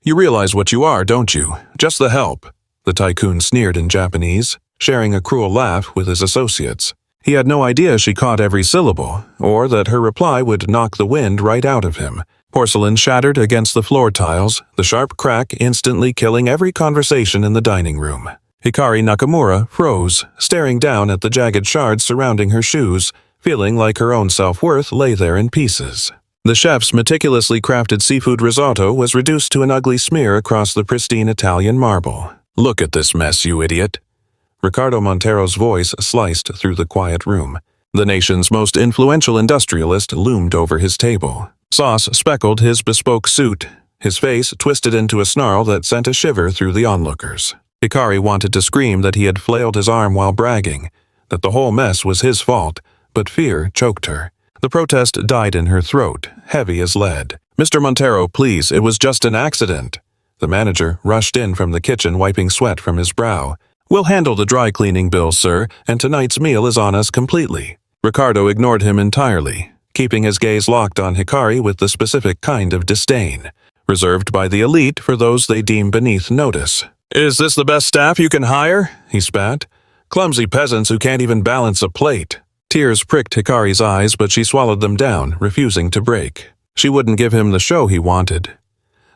You realize what you are, don't you? Just the help. The tycoon sneered in Japanese, sharing a cruel laugh with his associates. He had no idea she caught every syllable, or that her reply would knock the wind right out of him. Porcelain shattered against the floor tiles, the sharp crack instantly killing every conversation in the dining room. Hikari Nakamura froze, staring down at the jagged shards surrounding her shoes, feeling like her own self-worth lay there in pieces. The chef's meticulously crafted seafood risotto was reduced to an ugly smear across the pristine Italian marble. "Look at this mess, you idiot." Ricardo Montero's voice sliced through the quiet room. The nation's most influential industrialist loomed over his table. Sauce speckled his bespoke suit, his face twisted into a snarl that sent a shiver through the onlookers. Hikari wanted to scream that he had flailed his arm while bragging, that the whole mess was his fault, but fear choked her. The protest died in her throat, heavy as lead. "Mr. Montero, please, it was just an accident." The manager rushed in from the kitchen, wiping sweat from his brow. "We'll handle the dry cleaning bill, sir, and tonight's meal is on us completely." Ricardo ignored him entirely, keeping his gaze locked on Hikari with the specific kind of disdain, reserved by the elite for those they deem beneath notice. "Is this the best staff you can hire?" he spat. "Clumsy peasants who can't even balance a plate." Tears pricked Hikari's eyes, but she swallowed them down, refusing to break. She wouldn't give him the show he wanted.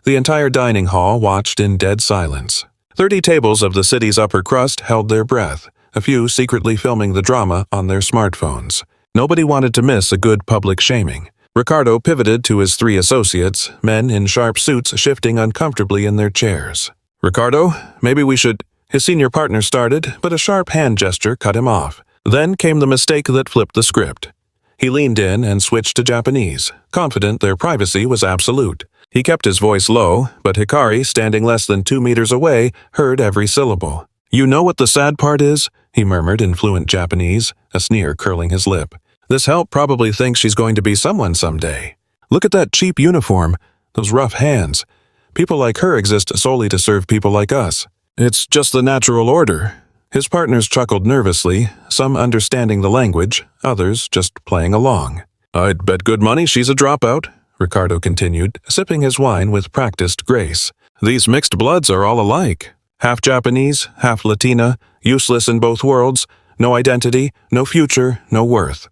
The entire dining hall watched in dead silence. 30 tables of the city's upper crust held their breath, a few secretly filming the drama on their smartphones. Nobody wanted to miss a good public shaming. Ricardo pivoted to his 3 associates, men in sharp suits shifting uncomfortably in their chairs. "Ricardo, maybe we should—" His senior partner started, but a sharp hand gesture cut him off. Then came the mistake that flipped the script. He leaned in and switched to Japanese, confident their privacy was absolute. He kept his voice low, but Hikari, standing less than 2 meters away, heard every syllable. "You know what the sad part is?" he murmured in fluent Japanese, a sneer curling his lip. "This help probably thinks she's going to be someone someday. Look at that cheap uniform, those rough hands. People like her exist solely to serve people like us. It's just the natural order." His partners chuckled nervously, some understanding the language, others just playing along. "I'd bet good money she's a dropout," Ricardo continued, sipping his wine with practiced grace. "These mixed bloods are all alike. Half Japanese, half Latina, useless in both worlds, no identity, no future, no worth."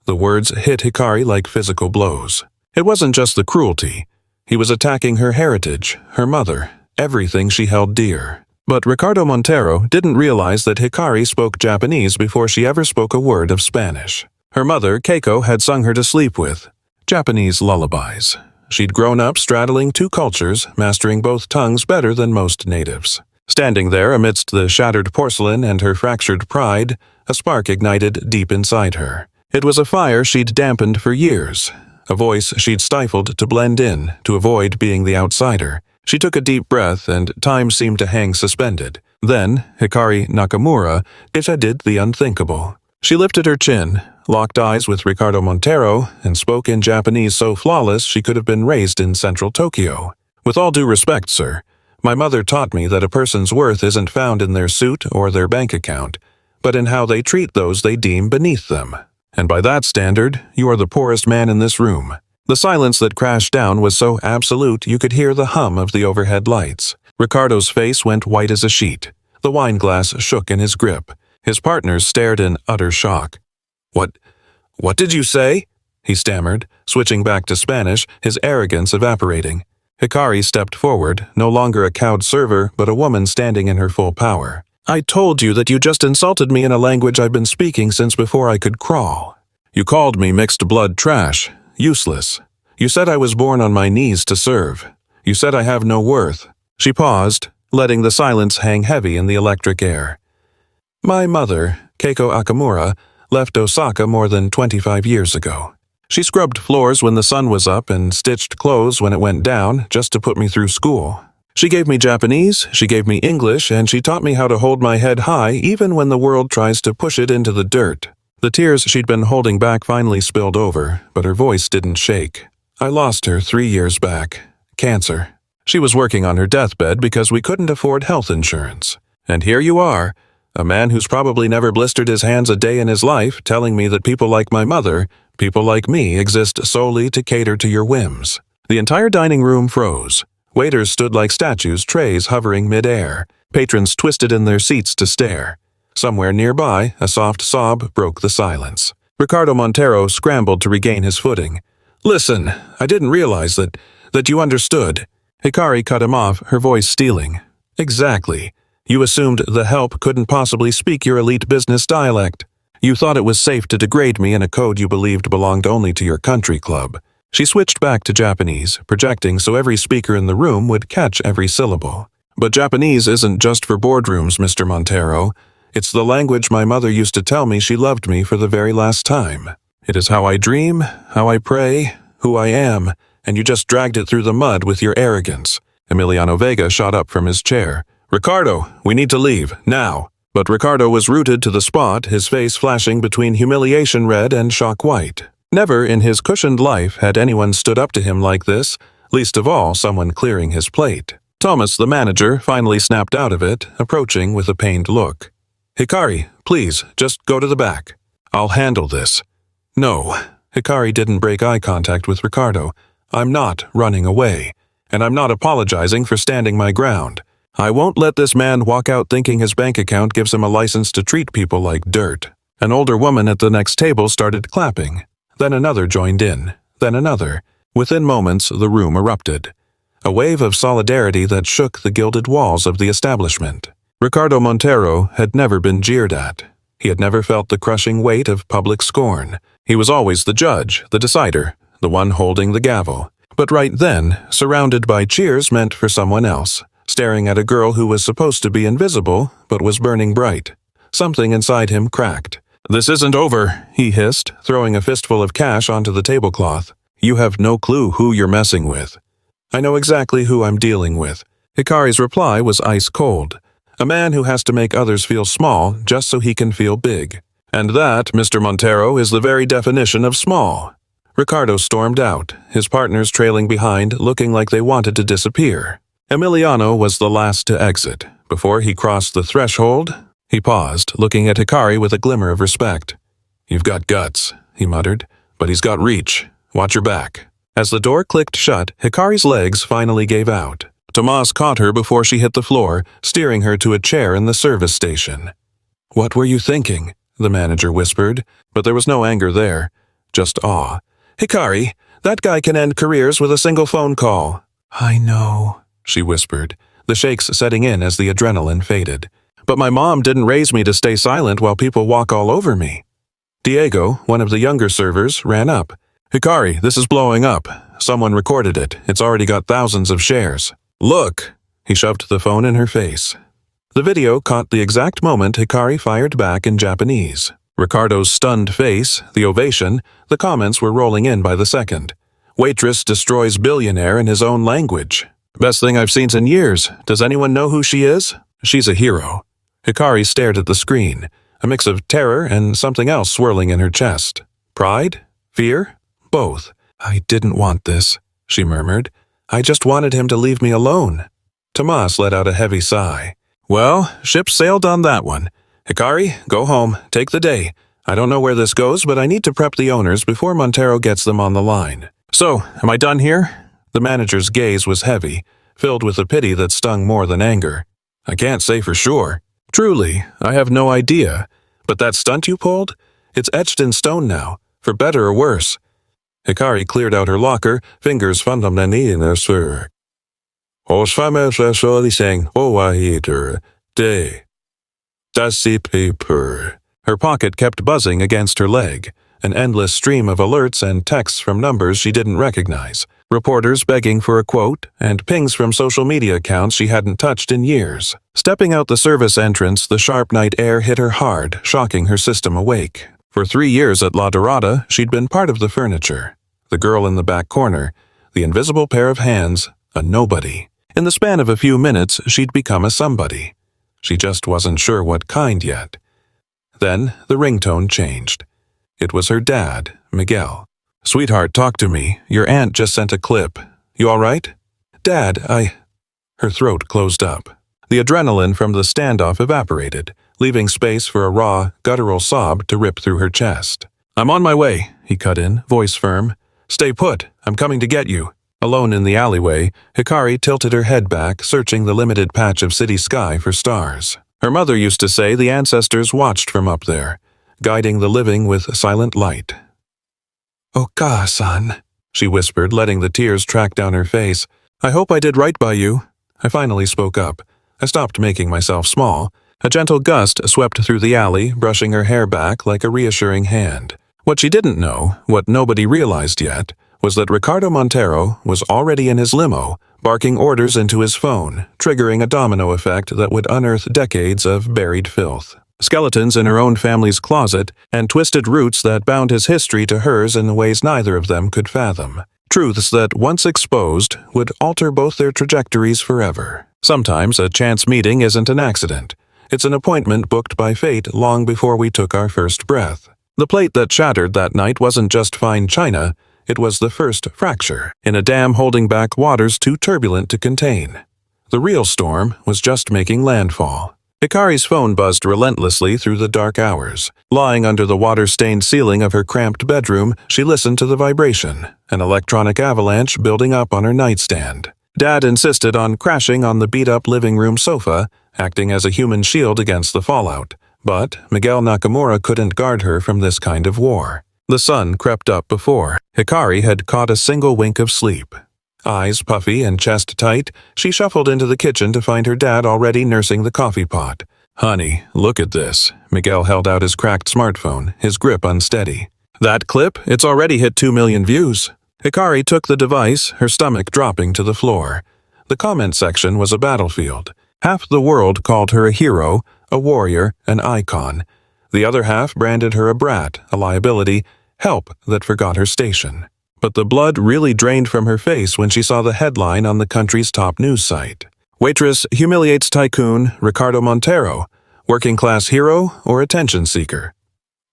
The words hit Hikari like physical blows. It wasn't just the cruelty. He was attacking her heritage, her mother, everything she held dear. But Ricardo Montero didn't realize that Hikari spoke Japanese before she ever spoke a word of Spanish. Her mother, Keiko, had sung her to sleep with Japanese lullabies. She'd grown up straddling 2 cultures, mastering both tongues better than most natives. Standing there amidst the shattered porcelain and her fractured pride, a spark ignited deep inside her. It was a fire she'd dampened for years, a voice she'd stifled to blend in, to avoid being the outsider. She took a deep breath, and time seemed to hang suspended. Then, Hikari Nakamura did the unthinkable. She lifted her chin, locked eyes with Ricardo Montero, and spoke in Japanese so flawless she could have been raised in central Tokyo. "With all due respect, sir, my mother taught me that a person's worth isn't found in their suit or their bank account, but in how they treat those they deem beneath them. And by that standard, you are the poorest man in this room." The silence that crashed down was so absolute you could hear the hum of the overhead lights. Ricardo's face went white as a sheet. The wine glass shook in his grip. His partners stared in utter shock. What did you say?" he stammered, switching back to Spanish, his arrogance evaporating. Hikari stepped forward, no longer a cowed server, but a woman standing in her full power. "I told you that you just insulted me in a language I've been speaking since before I could crawl. You called me mixed blood trash. Useless. You said I was born on my knees to serve. You said I have no worth." She paused, letting the silence hang heavy in the electric air. "My mother, Keiko Akamura, left Osaka more than 25 years ago. She scrubbed floors when the sun was up and stitched clothes when it went down just to put me through school. She gave me Japanese, she gave me English, and she taught me how to hold my head high even when the world tries to push it into the dirt." The tears she'd been holding back finally spilled over, but her voice didn't shake. "I lost her 3 years back. Cancer. She was working on her deathbed because we couldn't afford health insurance. And here you are, a man who's probably never blistered his hands a day in his life, telling me that people like my mother, people like me, exist solely to cater to your whims." The entire dining room froze. Waiters stood like statues, trays hovering mid-air. Patrons twisted in their seats to stare. Somewhere nearby, a soft sob broke the silence. Ricardo Montero scrambled to regain his footing. "Listen, I didn't realize that you understood." Hikari cut him off, her voice stealing. "Exactly. You assumed the help couldn't possibly speak your elite business dialect. You thought it was safe to degrade me in a code you believed belonged only to your country club." She switched back to Japanese, projecting so every speaker in the room would catch every syllable. "But Japanese isn't just for boardrooms, Mr. Montero. It's the language my mother used to tell me she loved me for the very last time. It is how I dream, how I pray, who I am, and you just dragged it through the mud with your arrogance." Emiliano Vega shot up from his chair. "Ricardo, we need to leave, now." But Ricardo was rooted to the spot, his face flashing between humiliation red and shock white. Never in his cushioned life had anyone stood up to him like this, least of all someone clearing his plate. Thomas, the manager, finally snapped out of it, approaching with a pained look. "Hikari, please, just go to the back. I'll handle this." "No." Hikari didn't break eye contact with Ricardo. "I'm not running away, and I'm not apologizing for standing my ground. I won't let this man walk out thinking his bank account gives him a license to treat people like dirt." An older woman at the next table started clapping. Then another joined in, then another. Within moments, the room erupted. A wave of solidarity that shook the gilded walls of the establishment. Ricardo Montero had never been jeered at. He had never felt the crushing weight of public scorn. He was always the judge, the decider, the one holding the gavel. But right then, surrounded by cheers meant for someone else, staring at a girl who was supposed to be invisible, but was burning bright. Something inside him cracked. "This isn't over," he hissed, throwing a fistful of cash onto the tablecloth. "You have no clue who you're messing with." "I know exactly who I'm dealing with." Hikari's reply was ice cold. "A man who has to make others feel small just so he can feel big. And that, Mr. Montero, is the very definition of small." Ricardo stormed out, his partners trailing behind, looking like they wanted to disappear. Emiliano was the last to exit. Before he crossed the threshold, he paused, looking at Hikari with a glimmer of respect. "You've got guts," he muttered, "but he's got reach. Watch your back." As the door clicked shut, Hikari's legs finally gave out. Tomas caught her before she hit the floor, steering her to a chair in the service station. "What were you thinking?" the manager whispered, but there was no anger there, just awe. "Hikari, that guy can end careers with a single phone call." "I know," she whispered, the shakes setting in as the adrenaline faded. "But my mom didn't raise me to stay silent while people walk all over me." Diego, one of the younger servers, ran up. "Hikari, this is blowing up. Someone recorded it. It's already got thousands of shares." "Look!" He shoved the phone in her face. The video caught the exact moment Hikari fired back in Japanese. Ricardo's stunned face, the ovation, the comments were rolling in by the second. "Waitress destroys billionaire in his own language. Best thing I've seen in years. Does anyone know who she is? She's a hero." Hikari stared at the screen, a mix of terror and something else swirling in her chest. Pride? Fear? Both. "I didn't want this," she murmured. "I just wanted him to leave me alone." Tomas let out a heavy sigh. "Well, ship sailed on that one. Hikari, go home, take the day. I don't know where this goes, but I need to prep the owners before Montero gets them on the line." "So, am I done here?" The manager's gaze was heavy, filled with a pity that stung more than anger. "I can't say for sure. Truly, I have no idea. But that stunt you pulled? It's etched in stone now, for better or worse." Hikari cleared out her locker, fingers fundamentally in her sir. "Os famous saying, oh, I eater, day. Dusty paper." Her pocket kept buzzing against her leg, an endless stream of alerts and texts from numbers she didn't recognize, reporters begging for a quote, and pings from social media accounts she hadn't touched in years. Stepping out the service entrance, the sharp night air hit her hard, shocking her system awake. For 3 years at La Dorada, she'd been part of the furniture. The girl in the back corner, the invisible pair of hands, a nobody. In the span of a few minutes, she'd become a somebody. She just wasn't sure what kind yet. Then the ringtone changed. It was her dad, Miguel. "Sweetheart, talk to me. Your aunt just sent a clip. You all right?" "Dad, Her throat closed up. The adrenaline from the standoff evaporated, leaving space for a raw, guttural sob to rip through her chest. "I'm on my way," he cut in, voice firm. "Stay put. I'm coming to get you." Alone in the alleyway, Hikari tilted her head back, searching the limited patch of city sky for stars. Her mother used to say the ancestors watched from up there, guiding the living with silent light. "Oka-san," she whispered, letting the tears track down her face. "I hope I did right by you." I finally spoke up. I stopped making myself small. A gentle gust swept through the alley, brushing her hair back like a reassuring hand. What she didn't know, what nobody realized yet, was that Ricardo Montero was already in his limo, barking orders into his phone, triggering a domino effect that would unearth decades of buried filth. Skeletons in her own family's closet, and twisted roots that bound his history to hers in ways neither of them could fathom. Truths that, once exposed, would alter both their trajectories forever. Sometimes a chance meeting isn't an accident. It's an appointment booked by fate long before we took our first breath. The plate that shattered that night wasn't just fine china, it was the first fracture, in a dam holding back waters too turbulent to contain. The real storm was just making landfall. Hikari's phone buzzed relentlessly through the dark hours. Lying under the water-stained ceiling of her cramped bedroom, she listened to the vibration, an electronic avalanche building up on her nightstand. Dad insisted on crashing on the beat-up living room sofa, acting as a human shield against the fallout. But Miguel Nakamura couldn't guard her from this kind of war. The sun crept up before Hikari had caught a single wink of sleep. Eyes puffy and chest tight, she shuffled into the kitchen to find her dad already nursing the coffee pot. "Honey, look at this." Miguel held out his cracked smartphone, his grip unsteady. "That clip? It's already hit 2 million views." Hikari took the device, her stomach dropping to the floor. The comment section was a battlefield. Half the world called her a hero, a warrior, an icon. The other half branded her a brat, a liability, help that forgot her station. But the blood really drained from her face when she saw the headline on the country's top news site. "Waitress humiliates tycoon Ricardo Montero, working-class hero or attention seeker."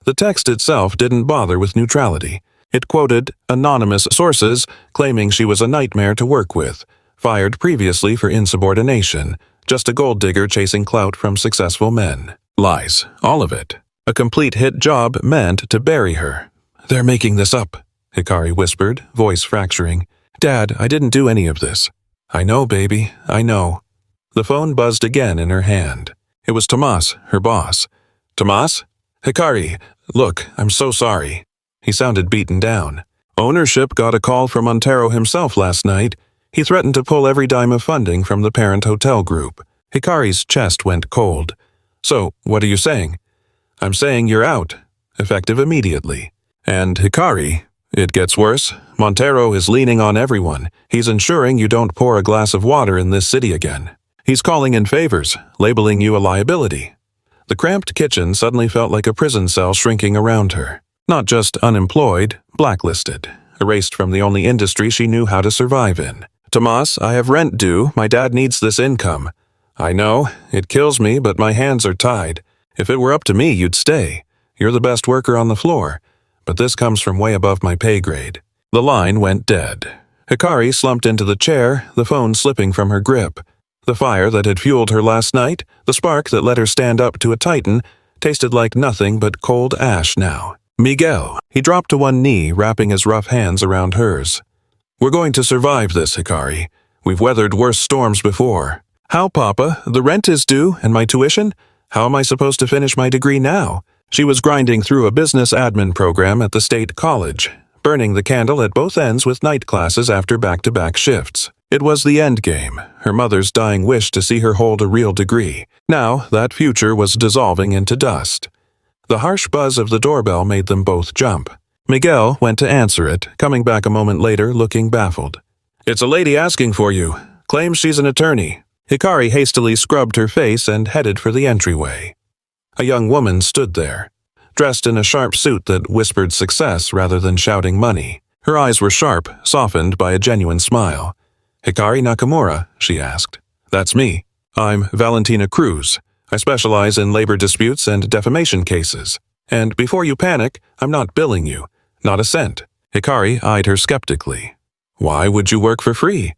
The text itself didn't bother with neutrality. It quoted anonymous sources claiming she was a nightmare to work with, fired previously for insubordination, just a gold digger chasing clout from successful men. Lies, all of it. A complete hit job meant to bury her. "They're making this up," Hikari whispered, voice fracturing. "Dad, I didn't do any of this." "I know, baby, I know." The phone buzzed again in her hand. It was Tomas, her boss. "Tomas? Hikari, look, I'm so sorry." He sounded beaten down. "Ownership got a call from Montero himself last night. He threatened to pull every dime of funding from the parent hotel group." Hikari's chest went cold. "So, what are you saying?" "I'm saying you're out, effective immediately." "And Hikari, it gets worse. Montero is leaning on everyone. He's ensuring you don't pour a glass of water in this city again. He's calling in favors, labeling you a liability." The cramped kitchen suddenly felt like a prison cell shrinking around her. Not just unemployed, blacklisted, erased from the only industry she knew how to survive in. "Tomas, I have rent due. My dad needs this income." "I know. It kills me, but my hands are tied. If it were up to me, you'd stay. You're the best worker on the floor. But this comes from way above my pay grade." The line went dead. Hikari slumped into the chair, the phone slipping from her grip. The fire that had fueled her last night, the spark that let her stand up to a titan, tasted like nothing but cold ash now. "Miguel." He dropped to one knee, wrapping his rough hands around hers. "We're going to survive this, Hikari. We've weathered worse storms before." "How, Papa? The rent is due, and my tuition? How am I supposed to finish my degree now?" She was grinding through a business admin program at the state college, burning the candle at both ends with night classes after back-to-back shifts. It was the end game, her mother's dying wish to see her hold a real degree. Now, that future was dissolving into dust. The harsh buzz of the doorbell made them both jump. Miguel went to answer it, coming back a moment later looking baffled. "It's a lady asking for you. Claims she's an attorney." Hikari hastily scrubbed her face and headed for the entryway. A young woman stood there, dressed in a sharp suit that whispered success rather than shouting money. Her eyes were sharp, softened by a genuine smile. "Hikari Nakamura?" she asked. "That's me. I'm Valentina Cruz. I specialize in labor disputes and defamation cases. And before you panic, I'm not billing you. Not a cent." Hikari eyed her skeptically. "Why would you work for free?"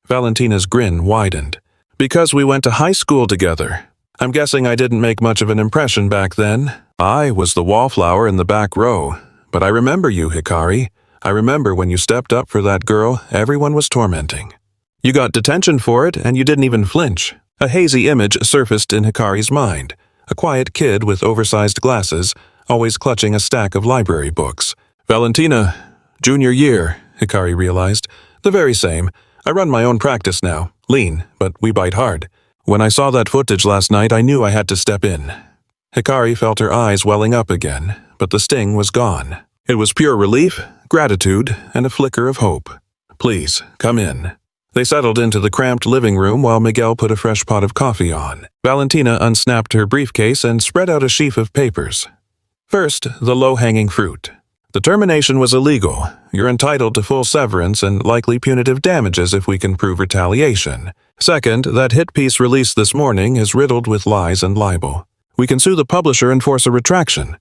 Valentina's grin widened. "Because we went to high school together. I'm guessing I didn't make much of an impression back then. I was the wallflower in the back row. But I remember you, Hikari. I remember when you stepped up for that girl everyone was tormenting. You got detention for it, and you didn't even flinch. A hazy image surfaced in Hikari's mind. A quiet kid with oversized glasses, always clutching a stack of library books. Valentina, junior year, Hikari realized. The very same. I run my own practice now. Lean, but we bite hard. When I saw that footage last night, I knew I had to step in. Hikari felt her eyes welling up again, but the sting was gone. It was pure relief, gratitude, and a flicker of hope. Please, come in. They settled into the cramped living room while Miguel put a fresh pot of coffee on. Valentina unsnapped her briefcase and spread out a sheaf of papers. First, the low-hanging fruit. The termination was illegal. You're entitled to full severance and likely punitive damages if we can prove retaliation. Second, that hit piece released this morning is riddled with lies and libel. We can sue the publisher and force a retraction.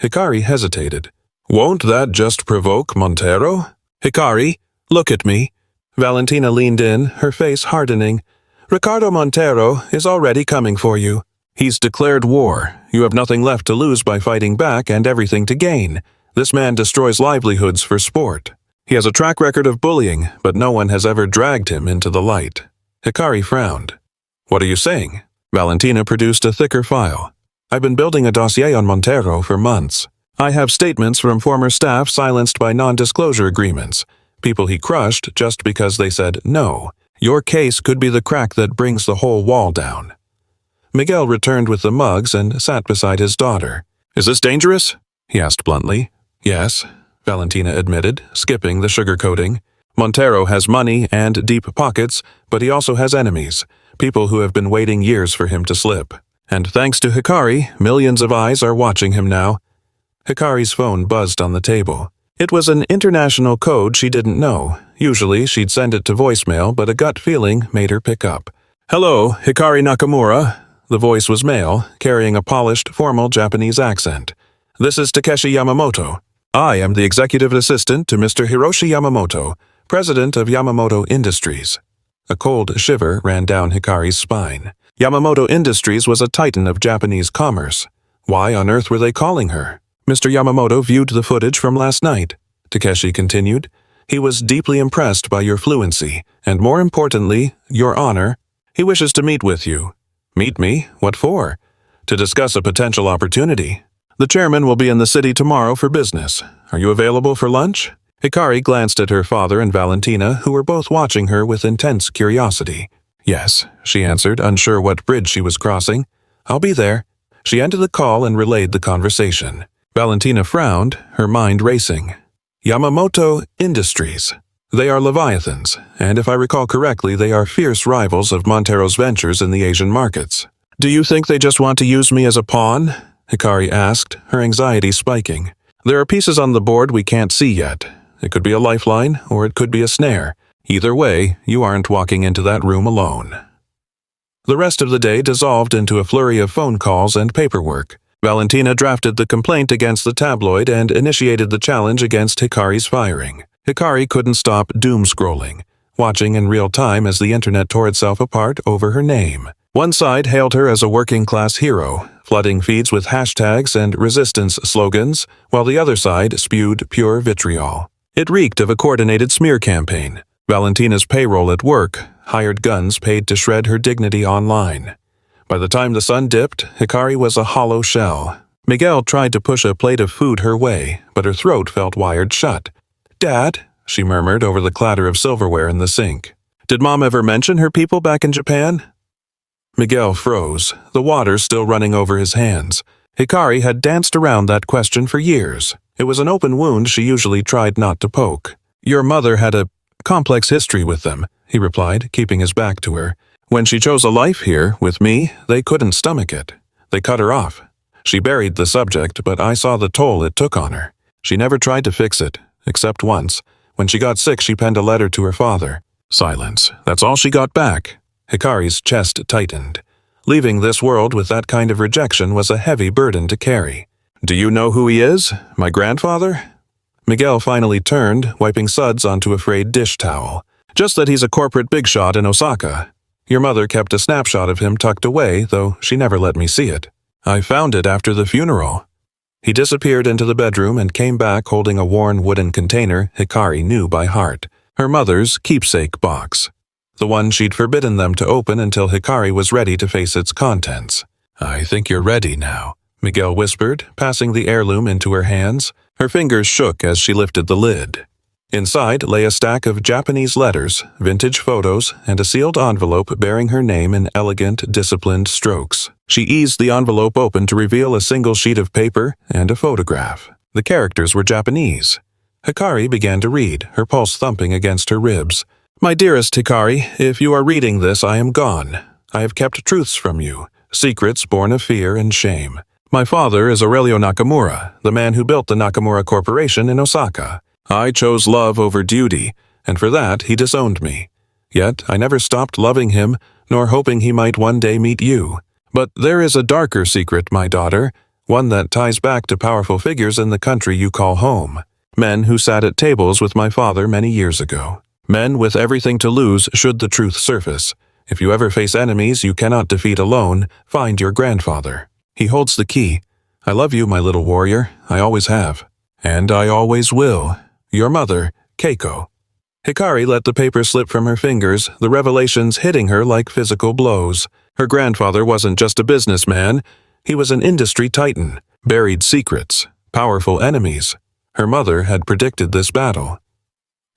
Hikari hesitated. Won't that just provoke Montero? Hikari, look at me. Valentina leaned in, her face hardening. Ricardo Montero is already coming for you. He's declared war. You have nothing left to lose by fighting back and everything to gain. This man destroys livelihoods for sport. He has a track record of bullying, but no one has ever dragged him into the light. Hikari frowned. What are you saying? Valentina produced a thicker file. I've been building a dossier on Montero for months. I have statements from former staff silenced by non-disclosure agreements. People he crushed just because they said no. Your case could be the crack that brings the whole wall down. Miguel returned with the mugs and sat beside his daughter. Is this dangerous? He asked bluntly. Yes, Valentina admitted, skipping the sugarcoating. Montero has money and deep pockets, but he also has enemies, people who have been waiting years for him to slip. And thanks to Hikari, millions of eyes are watching him now. Hikari's phone buzzed on the table. It was an international code she didn't know. Usually she'd send it to voicemail, but a gut feeling made her pick up. Hello, Hikari Nakamura. The voice was male, carrying a polished, formal Japanese accent. This is Takeshi Yamamoto. I am the executive assistant to Mr. Hiroshi Yamamoto, president of Yamamoto Industries. A cold shiver ran down Hikari's spine. Yamamoto Industries was a titan of Japanese commerce. Why on earth were they calling her? Mr. Yamamoto viewed the footage from last night, Takeshi continued. He was deeply impressed by your fluency, and more importantly, your honor. He wishes to meet with you. Meet me? What for? To discuss a potential opportunity. The chairman will be in the city tomorrow for business. Are you available for lunch? Hikari glanced at her father and Valentina, who were both watching her with intense curiosity. Yes, she answered, unsure what bridge she was crossing. I'll be there. She ended the call and relayed the conversation. Valentina frowned, her mind racing. Yamamoto Industries. They are leviathans, and if I recall correctly, they are fierce rivals of Montero's ventures in the Asian markets. Do you think they just want to use me as a pawn? Hikari asked, her anxiety spiking. There are pieces on the board we can't see yet. It could be a lifeline, or it could be a snare. Either way, you aren't walking into that room alone. The rest of the day dissolved into a flurry of phone calls and paperwork. Valentina drafted the complaint against the tabloid and initiated the challenge against Hikari's firing. Hikari couldn't stop doom-scrolling, watching in real time as the internet tore itself apart over her name. One side hailed her as a working-class hero, flooding feeds with hashtags and resistance slogans, while the other side spewed pure vitriol. It reeked of a coordinated smear campaign. Valentina's payroll at work, hired guns paid to shred her dignity online. By the time the sun dipped, Hikari was a hollow shell. Miguel tried to push a plate of food her way, but her throat felt wired shut. Dad, she murmured over the clatter of silverware in the sink. Did Mom ever mention her people back in Japan? Miguel froze, the water still running over his hands. Hikari had danced around that question for years. It was an open wound she usually tried not to poke. Your mother had a complex history with them, he replied, keeping his back to her. When she chose a life here, with me, they couldn't stomach it. They cut her off. She buried the subject, but I saw the toll it took on her. She never tried to fix it, except once. When she got sick, she penned a letter to her father. Silence. That's all she got back. Hikari's chest tightened. Leaving this world with that kind of rejection was a heavy burden to carry. Do you know who he is? My grandfather? Miguel finally turned, wiping suds onto a frayed dish towel. Just that he's a corporate big shot in Osaka. Your mother kept a snapshot of him tucked away, though she never let me see it. I found it after the funeral. He disappeared into the bedroom and came back holding a worn wooden container Hikari knew by heart, her mother's keepsake box. The one she'd forbidden them to open until Hikari was ready to face its contents. "I think you're ready now," Miguel whispered, passing the heirloom into her hands. Her fingers shook as she lifted the lid. Inside lay a stack of Japanese letters, vintage photos, and a sealed envelope bearing her name in elegant, disciplined strokes. She eased the envelope open to reveal a single sheet of paper and a photograph. The characters were Japanese. Hikari began to read, her pulse thumping against her ribs. "My dearest Hikari, if you are reading this, I am gone. I have kept truths from you, secrets born of fear and shame. My father is Aurelio Nakamura, the man who built the Nakamura Corporation in Osaka. I chose love over duty, and for that he disowned me. Yet I never stopped loving him, nor hoping he might one day meet you. But there is a darker secret, my daughter, one that ties back to powerful figures in the country you call home. Men who sat at tables with my father many years ago. Men with everything to lose should the truth surface. If you ever face enemies you cannot defeat alone, find your grandfather. He holds the key. I love you, my little warrior. I always have. And I always will. Your mother, Keiko." Hikari let the paper slip from her fingers, the revelations hitting her like physical blows. Her grandfather wasn't just a businessman. He was an industry titan. Buried secrets. Powerful enemies. Her mother had predicted this battle.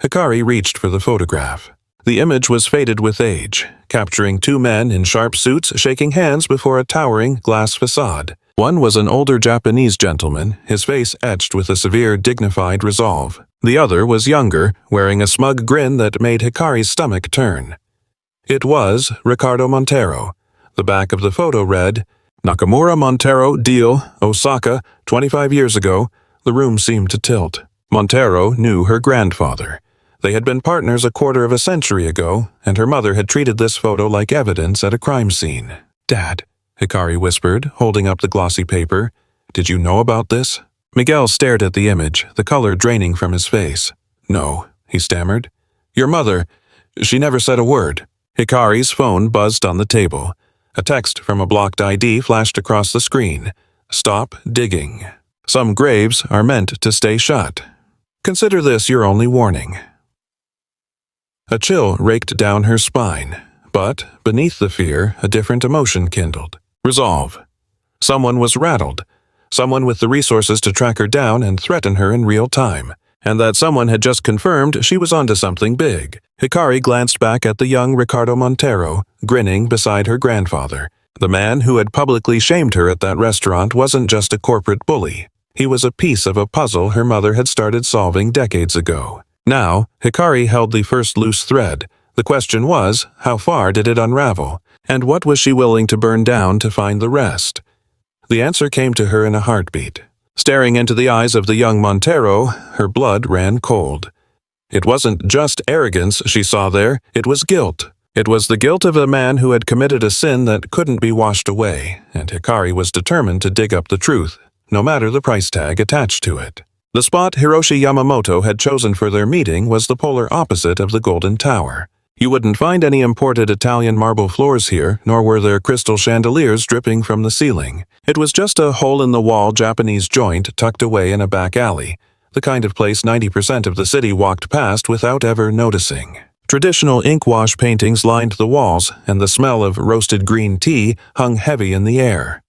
Hikari reached for the photograph. The image was faded with age, capturing two men in sharp suits shaking hands before a towering glass facade. One was an older Japanese gentleman, his face etched with a severe, dignified resolve. The other was younger, wearing a smug grin that made Hikari's stomach turn. It was Ricardo Montero. The back of the photo read, "Nakamura Montero, deal, Osaka, 25 years ago." The room seemed to tilt. Montero knew her grandfather. They had been partners a quarter of a century ago, and her mother had treated this photo like evidence at a crime scene. "Dad," Hikari whispered, holding up the glossy paper. "Did you know about this?" Miguel stared at the image, the color draining from his face. "No," he stammered. "Your mother, she never said a word." Hikari's phone buzzed on the table. A text from a blocked ID flashed across the screen. "Stop digging. Some graves are meant to stay shut. Consider this your only warning." A chill raked down her spine, but beneath the fear, a different emotion kindled. Resolve. Someone was rattled. Someone with the resources to track her down and threaten her in real time. And that someone had just confirmed she was onto something big. Hikari glanced back at the young Ricardo Montero, grinning beside her grandfather. The man who had publicly shamed her at that restaurant wasn't just a corporate bully. He was a piece of a puzzle her mother had started solving decades ago. Now, Hikari held the first loose thread. The question was, how far did it unravel? And what was she willing to burn down to find the rest? The answer came to her in a heartbeat. Staring into the eyes of the young Montero, her blood ran cold. It wasn't just arrogance she saw there, it was guilt. It was the guilt of a man who had committed a sin that couldn't be washed away, and Hikari was determined to dig up the truth, no matter the price tag attached to it. The spot Hiroshi Yamamoto had chosen for their meeting was the polar opposite of the Golden Tower. You wouldn't find any imported Italian marble floors here, nor were there crystal chandeliers dripping from the ceiling. It was just a hole-in-the-wall Japanese joint tucked away in a back alley, the kind of place 90% of the city walked past without ever noticing. Traditional ink-wash paintings lined the walls, and the smell of roasted green tea hung heavy in the air.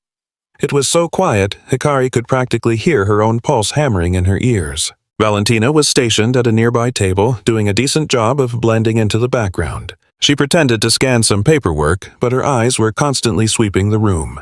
It was so quiet, Hikari could practically hear her own pulse hammering in her ears. Valentina was stationed at a nearby table, doing a decent job of blending into the background. She pretended to scan some paperwork, but her eyes were constantly sweeping the room.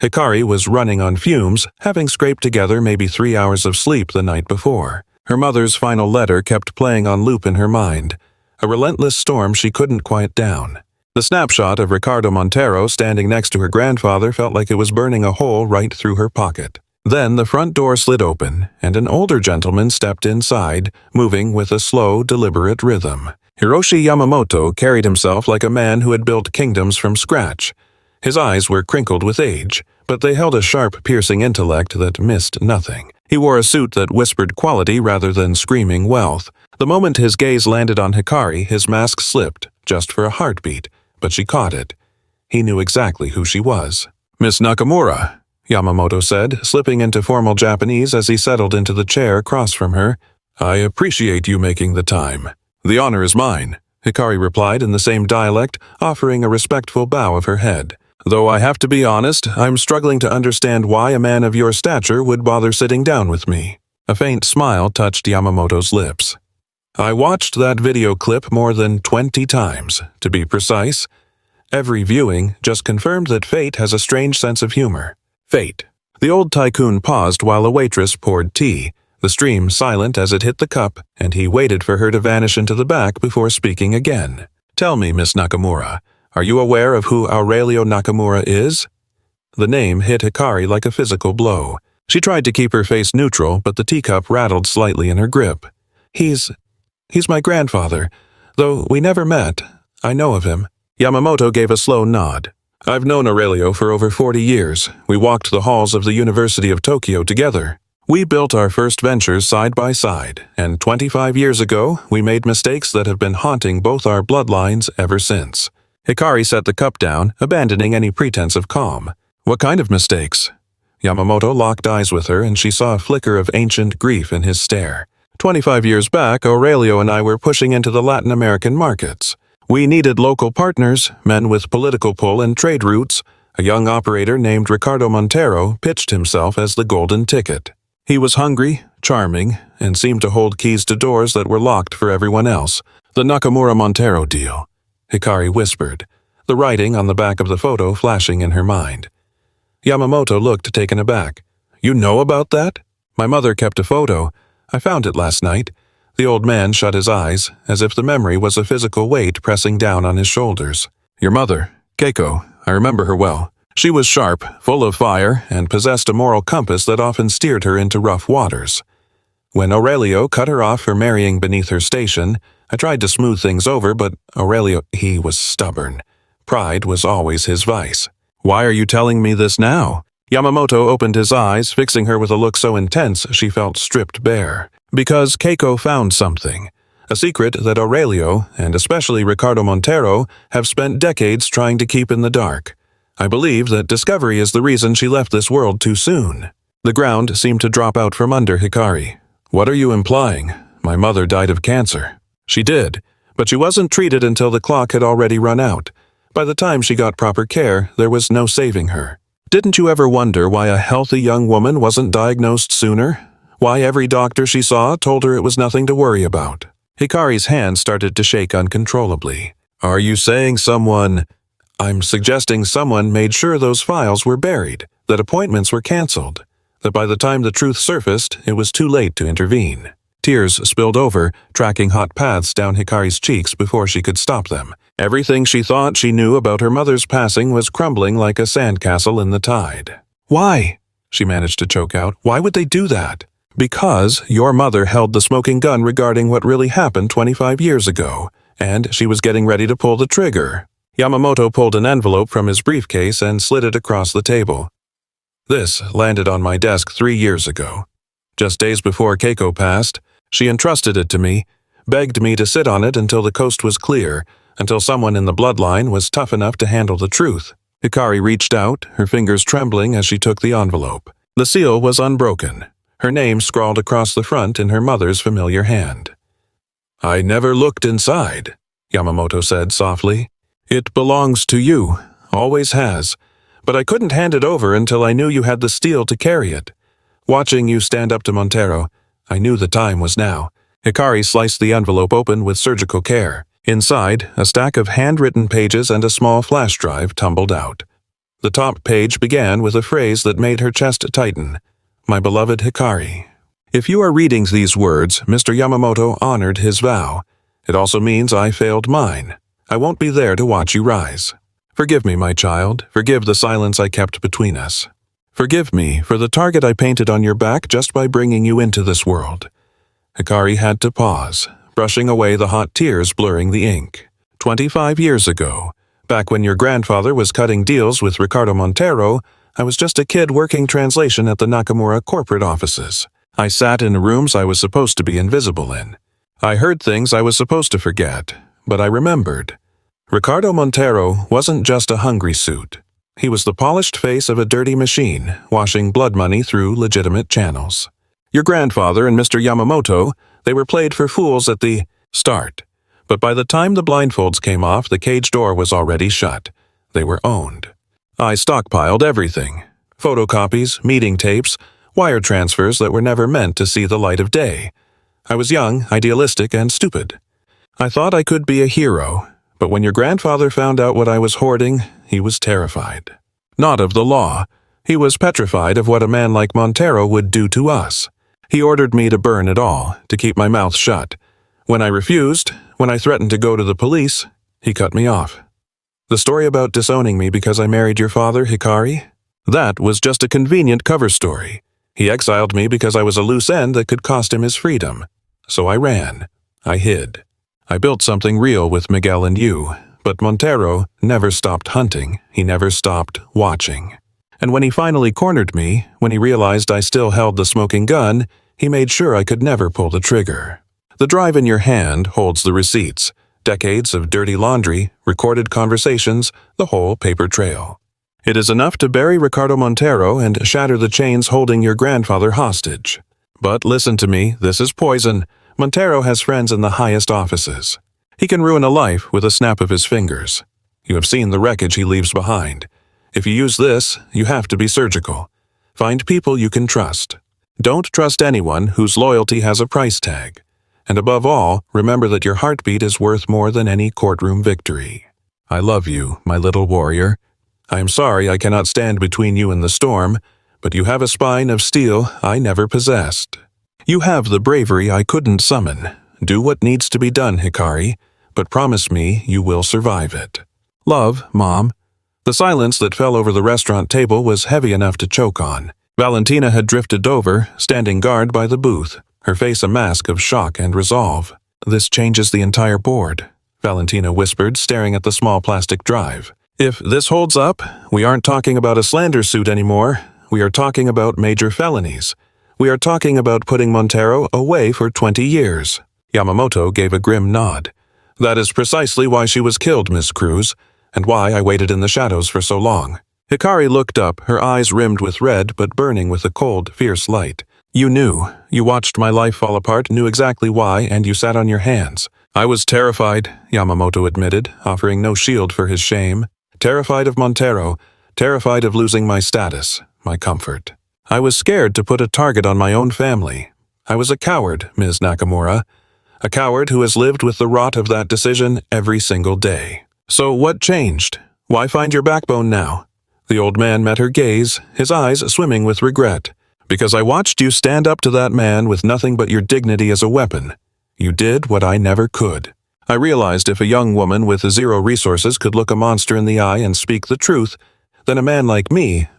Hikari was running on fumes, having scraped together maybe 3 hours of sleep the night before. Her mother's final letter kept playing on loop in her mind, a relentless storm she couldn't quiet down. The snapshot of Ricardo Montero standing next to her grandfather felt like it was burning a hole right through her pocket. Then the front door slid open, and an older gentleman stepped inside, moving with a slow, deliberate rhythm. Hiroshi Yamamoto carried himself like a man who had built kingdoms from scratch. His eyes were crinkled with age, but they held a sharp, piercing intellect that missed nothing. He wore a suit that whispered quality rather than screaming wealth. The moment his gaze landed on Hikari, his mask slipped, just for a heartbeat, but she caught it. He knew exactly who she was. "Miss Nakamura." Yamamoto said, slipping into formal Japanese as he settled into the chair across from her. I appreciate you making the time. The honor is mine, Hikari replied in the same dialect, offering a respectful bow of her head. Though I have to be honest, I'm struggling to understand why a man of your stature would bother sitting down with me. A faint smile touched Yamamoto's lips. I watched that video clip more than 20 times, to be precise. Every viewing just confirmed that fate has a strange sense of humor. Fate. The old tycoon paused while a waitress poured tea, the stream silent as it hit the cup, and he waited for her to vanish into the back before speaking again. Tell me, Miss Nakamura, are you aware of who Aurelio Nakamura is? The name hit Hikari like a physical blow. She tried to keep her face neutral, but the teacup rattled slightly in her grip. He's my grandfather, though we never met. I know of him. Yamamoto gave a slow nod. I've known Aurelio for over 40 years. We walked the halls of the University of Tokyo together. We built our first ventures side by side, and 25 years ago, we made mistakes that have been haunting both our bloodlines ever since. Hikari set the cup down, abandoning any pretense of calm. What kind of mistakes? Yamamoto locked eyes with her, and she saw a flicker of ancient grief in his stare. 25 years back, Aurelio and I were pushing into the Latin American markets. We needed local partners, men with political pull and trade routes. A young operator named Ricardo Montero pitched himself as the golden ticket. He was hungry, charming, and seemed to hold keys to doors that were locked for everyone else. The Nakamura-Montero deal, Hikari whispered, the writing on the back of the photo flashing in her mind. Yamamoto looked taken aback. You know about that? My mother kept a photo. I found it last night. The old man shut his eyes, as if the memory was a physical weight pressing down on his shoulders. Your mother, Keiko, I remember her well. She was sharp, full of fire, and possessed a moral compass that often steered her into rough waters. When Aurelio cut her off for marrying beneath her station, I tried to smooth things over, but Aurelio, he was stubborn. Pride was always his vice. Why are you telling me this now? Yamamoto opened his eyes, fixing her with a look so intense she felt stripped bare. Because Keiko found something. A secret that Aurelio, and especially Ricardo Montero, have spent decades trying to keep in the dark. I believe that discovery is the reason she left this world too soon. The ground seemed to drop out from under Hikari. What are you implying? My mother died of cancer. She did, but she wasn't treated until the clock had already run out. By the time she got proper care, there was no saving her. Didn't you ever wonder why a healthy young woman wasn't diagnosed sooner? Why every doctor she saw told her it was nothing to worry about? Hikari's hand started to shake uncontrollably. Are you saying someone... I'm suggesting someone made sure those files were buried, that appointments were canceled, that by the time the truth surfaced, it was too late to intervene. Tears spilled over, tracking hot paths down Hikari's cheeks before she could stop them. Everything she thought she knew about her mother's passing was crumbling like a sandcastle in the tide. Why? She managed to choke out. Why would they do that? Because your mother held the smoking gun regarding what really happened 25 years ago, and she was getting ready to pull the trigger. Yamamoto pulled an envelope from his briefcase and slid it across the table. This landed on my desk 3 years ago. Just days before Keiko passed, she entrusted it to me, begged me to sit on it until the coast was clear, until someone in the bloodline was tough enough to handle the truth. Hikari reached out, her fingers trembling as she took the envelope. The seal was unbroken, her name scrawled across the front in her mother's familiar hand. I never looked inside, Yamamoto said softly. It belongs to you, always has, but I couldn't hand it over until I knew you had the steel to carry it. Watching you stand up to Montero, I knew the time was now. Hikari sliced the envelope open with surgical care. Inside, a stack of handwritten pages and a small flash drive tumbled out. The top page began with a phrase that made her chest tighten. My beloved Hikari. If you are reading these words, Mr. Yamamoto honored his vow. It also means I failed mine. I won't be there to watch you rise. Forgive me, my child. Forgive the silence I kept between us. Forgive me for the target I painted on your back just by bringing you into this world. Hikari had to pause, brushing away the hot tears blurring the ink. 25 years ago, back when your grandfather was cutting deals with Ricardo Montero, I was just a kid working translation at the Nakamura corporate offices. I sat in rooms I was supposed to be invisible in. I heard things I was supposed to forget, but I remembered. Ricardo Montero wasn't just a hungry suit. He was the polished face of a dirty machine, washing blood money through legitimate channels. Your grandfather and Mr. Yamamoto, they were played for fools at the start. But by the time the blindfolds came off, the cage door was already shut. They were owned. I stockpiled everything. Photocopies, meeting tapes, wire transfers that were never meant to see the light of day. I was young, idealistic, and stupid. I thought I could be a hero, but when your grandfather found out what I was hoarding, he was terrified. Not of the law. He was petrified of what a man like Montero would do to us. He ordered me to burn it all, to keep my mouth shut. When I refused, when I threatened to go to the police, he cut me off. The story about disowning me because I married your father, Hikari? That was just a convenient cover story. He exiled me because I was a loose end that could cost him his freedom. So I ran. I hid. I built something real with Miguel and you, but Montero never stopped hunting. He never stopped watching. And when he finally cornered me, when he realized I still held the smoking gun, he made sure I could never pull the trigger. The drive in your hand holds the receipts, decades of dirty laundry, recorded conversations, the whole paper trail. It is enough to bury Ricardo Montero and shatter the chains holding your grandfather hostage. But listen to me, this is poison. Montero has friends in the highest offices. He can ruin a life with a snap of his fingers. You have seen the wreckage he leaves behind. If you use this, you have to be surgical. Find people you can trust. Don't trust anyone whose loyalty has a price tag. And above all, remember that your heartbeat is worth more than any courtroom victory. I love you, my little warrior. I am sorry I cannot stand between you and the storm, but you have a spine of steel I never possessed. You have the bravery I couldn't summon. Do what needs to be done, Hikari, but promise me you will survive it. Love, Mom. The silence that fell over the restaurant table was heavy enough to choke on. Valentina had drifted over, standing guard by the booth, her face a mask of shock and resolve. This changes the entire board, Valentina whispered, staring at the small plastic drive. If this holds up, we aren't talking about a slander suit anymore. We are talking about major felonies. We are talking about putting Montero away for 20 years. Yamamoto gave a grim nod. That is precisely why she was killed, Miss Cruz, and why I waited in the shadows for so long. Hikari looked up, her eyes rimmed with red but burning with a cold, fierce light. You knew. You watched my life fall apart, knew exactly why, and you sat on your hands. I was terrified, Yamamoto admitted, offering no shield for his shame. Terrified of Montero, terrified of losing my status, my comfort. I was scared to put a target on my own family. I was a coward, Ms. Nakamura. A coward who has lived with the rot of that decision every single day. So what changed? Why find your backbone now? The old man met her gaze, his eyes swimming with regret. Because I watched you stand up to that man with nothing but your dignity as a weapon. You did what I never could. I realized if a young woman with zero resources could look a monster in the eye and speak the truth, then a man like me,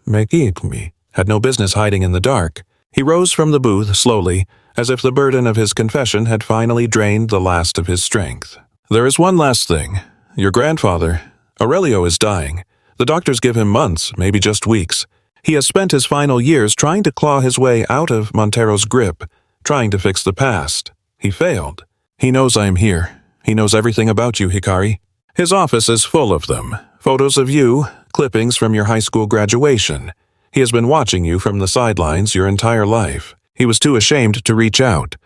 had no business hiding in the dark. He rose from the booth slowly, as if the burden of his confession had finally drained the last of his strength. There is one last thing. Your grandfather, Aurelio, is dying. The doctors give him months, maybe just weeks. He has spent his final years trying to claw his way out of Montero's grip, trying to fix the past. He failed. He knows I am here. He knows everything about you, Hikari. His office is full of them. Photos of you, clippings from your high school graduation. He has been watching you from the sidelines your entire life. He was too ashamed to reach out.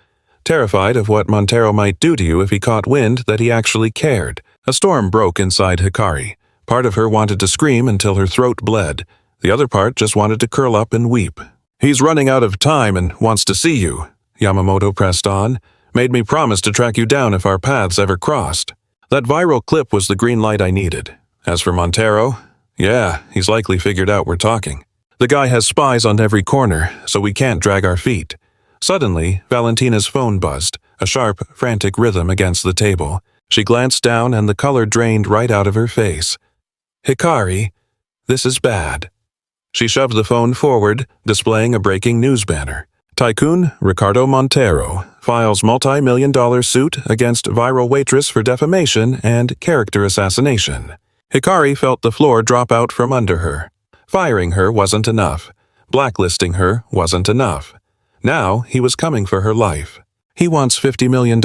Terrified of what Montero might do to you if he caught wind that he actually cared. A storm broke inside Hikari. Part of her wanted to scream until her throat bled. The other part just wanted to curl up and weep. He's running out of time and wants to see you, Yamamoto pressed on. Made me promise to track you down if our paths ever crossed. That viral clip was the green light I needed. As for Montero, yeah, he's likely figured out we're talking. The guy has spies on every corner, so we can't drag our feet. Suddenly, Valentina's phone buzzed, a sharp, frantic rhythm against the table. She glanced down and the color drained right out of her face. Hikari, this is bad. She shoved the phone forward, displaying a breaking news banner. Tycoon Ricardo Montero files multi-million-dollar suit against viral waitress for defamation and character assassination. Hikari felt the floor drop out from under her. Firing her wasn't enough. Blacklisting her wasn't enough. Now he was coming for her life. He wants $50 million,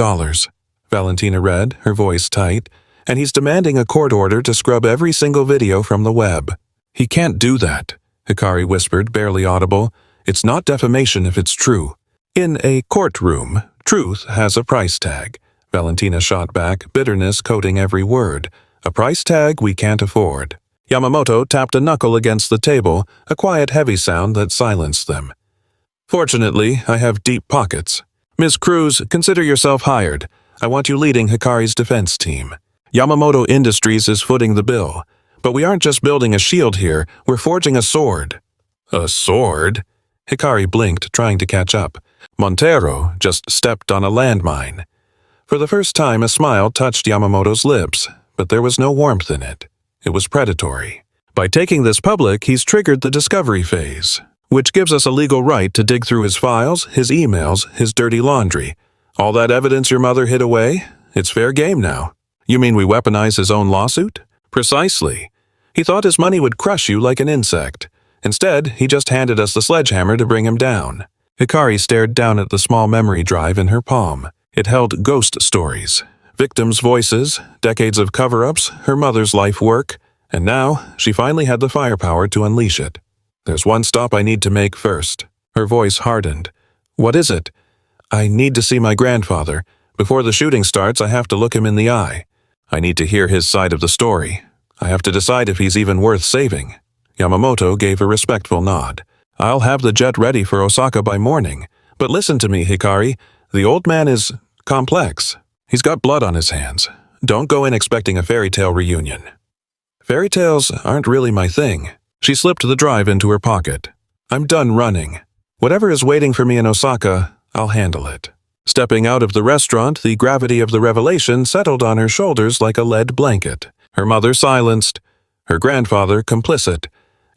Valentina read, her voice tight, and he's demanding a court order to scrub every single video from the web. He can't do that, Hikari whispered, barely audible. It's not defamation if it's true. In a courtroom, truth has a price tag. Valentina shot back, bitterness coating every word. A price tag we can't afford. Yamamoto tapped a knuckle against the table, a quiet, heavy sound that silenced them. Fortunately, I have deep pockets. Ms. Cruz, consider yourself hired. I want you leading Hikari's defense team. Yamamoto Industries is footing the bill. But we aren't just building a shield here, we're forging a sword. A sword? Hikari blinked, trying to catch up. Montero just stepped on a landmine. For the first time, a smile touched Yamamoto's lips, but there was no warmth in it. It was predatory. By taking this public, he's triggered the discovery phase, which gives us a legal right to dig through his files, his emails, his dirty laundry. All that evidence your mother hid away? It's fair game now. You mean we weaponize his own lawsuit? Precisely. He thought his money would crush you like an insect. Instead, he just handed us the sledgehammer to bring him down. Hikari stared down at the small memory drive in her palm. It held ghost stories, victims' voices, decades of cover-ups, her mother's life work, and now she finally had the firepower to unleash it. There's one stop I need to make first. Her voice hardened. What is it? I need to see my grandfather. Before the shooting starts, I have to look him in the eye. I need to hear his side of the story. I have to decide if he's even worth saving. Yamamoto gave a respectful nod. I'll have the jet ready for Osaka by morning. But listen to me, Hikari. The old man is complex. He's got blood on his hands. Don't go in expecting a fairy tale reunion. Fairy tales aren't really my thing. She slipped the drive into her pocket. I'm done running. Whatever is waiting for me in Osaka, I'll handle it. Stepping out of the restaurant, the gravity of the revelation settled on her shoulders like a lead blanket. Her mother silenced, her grandfather complicit,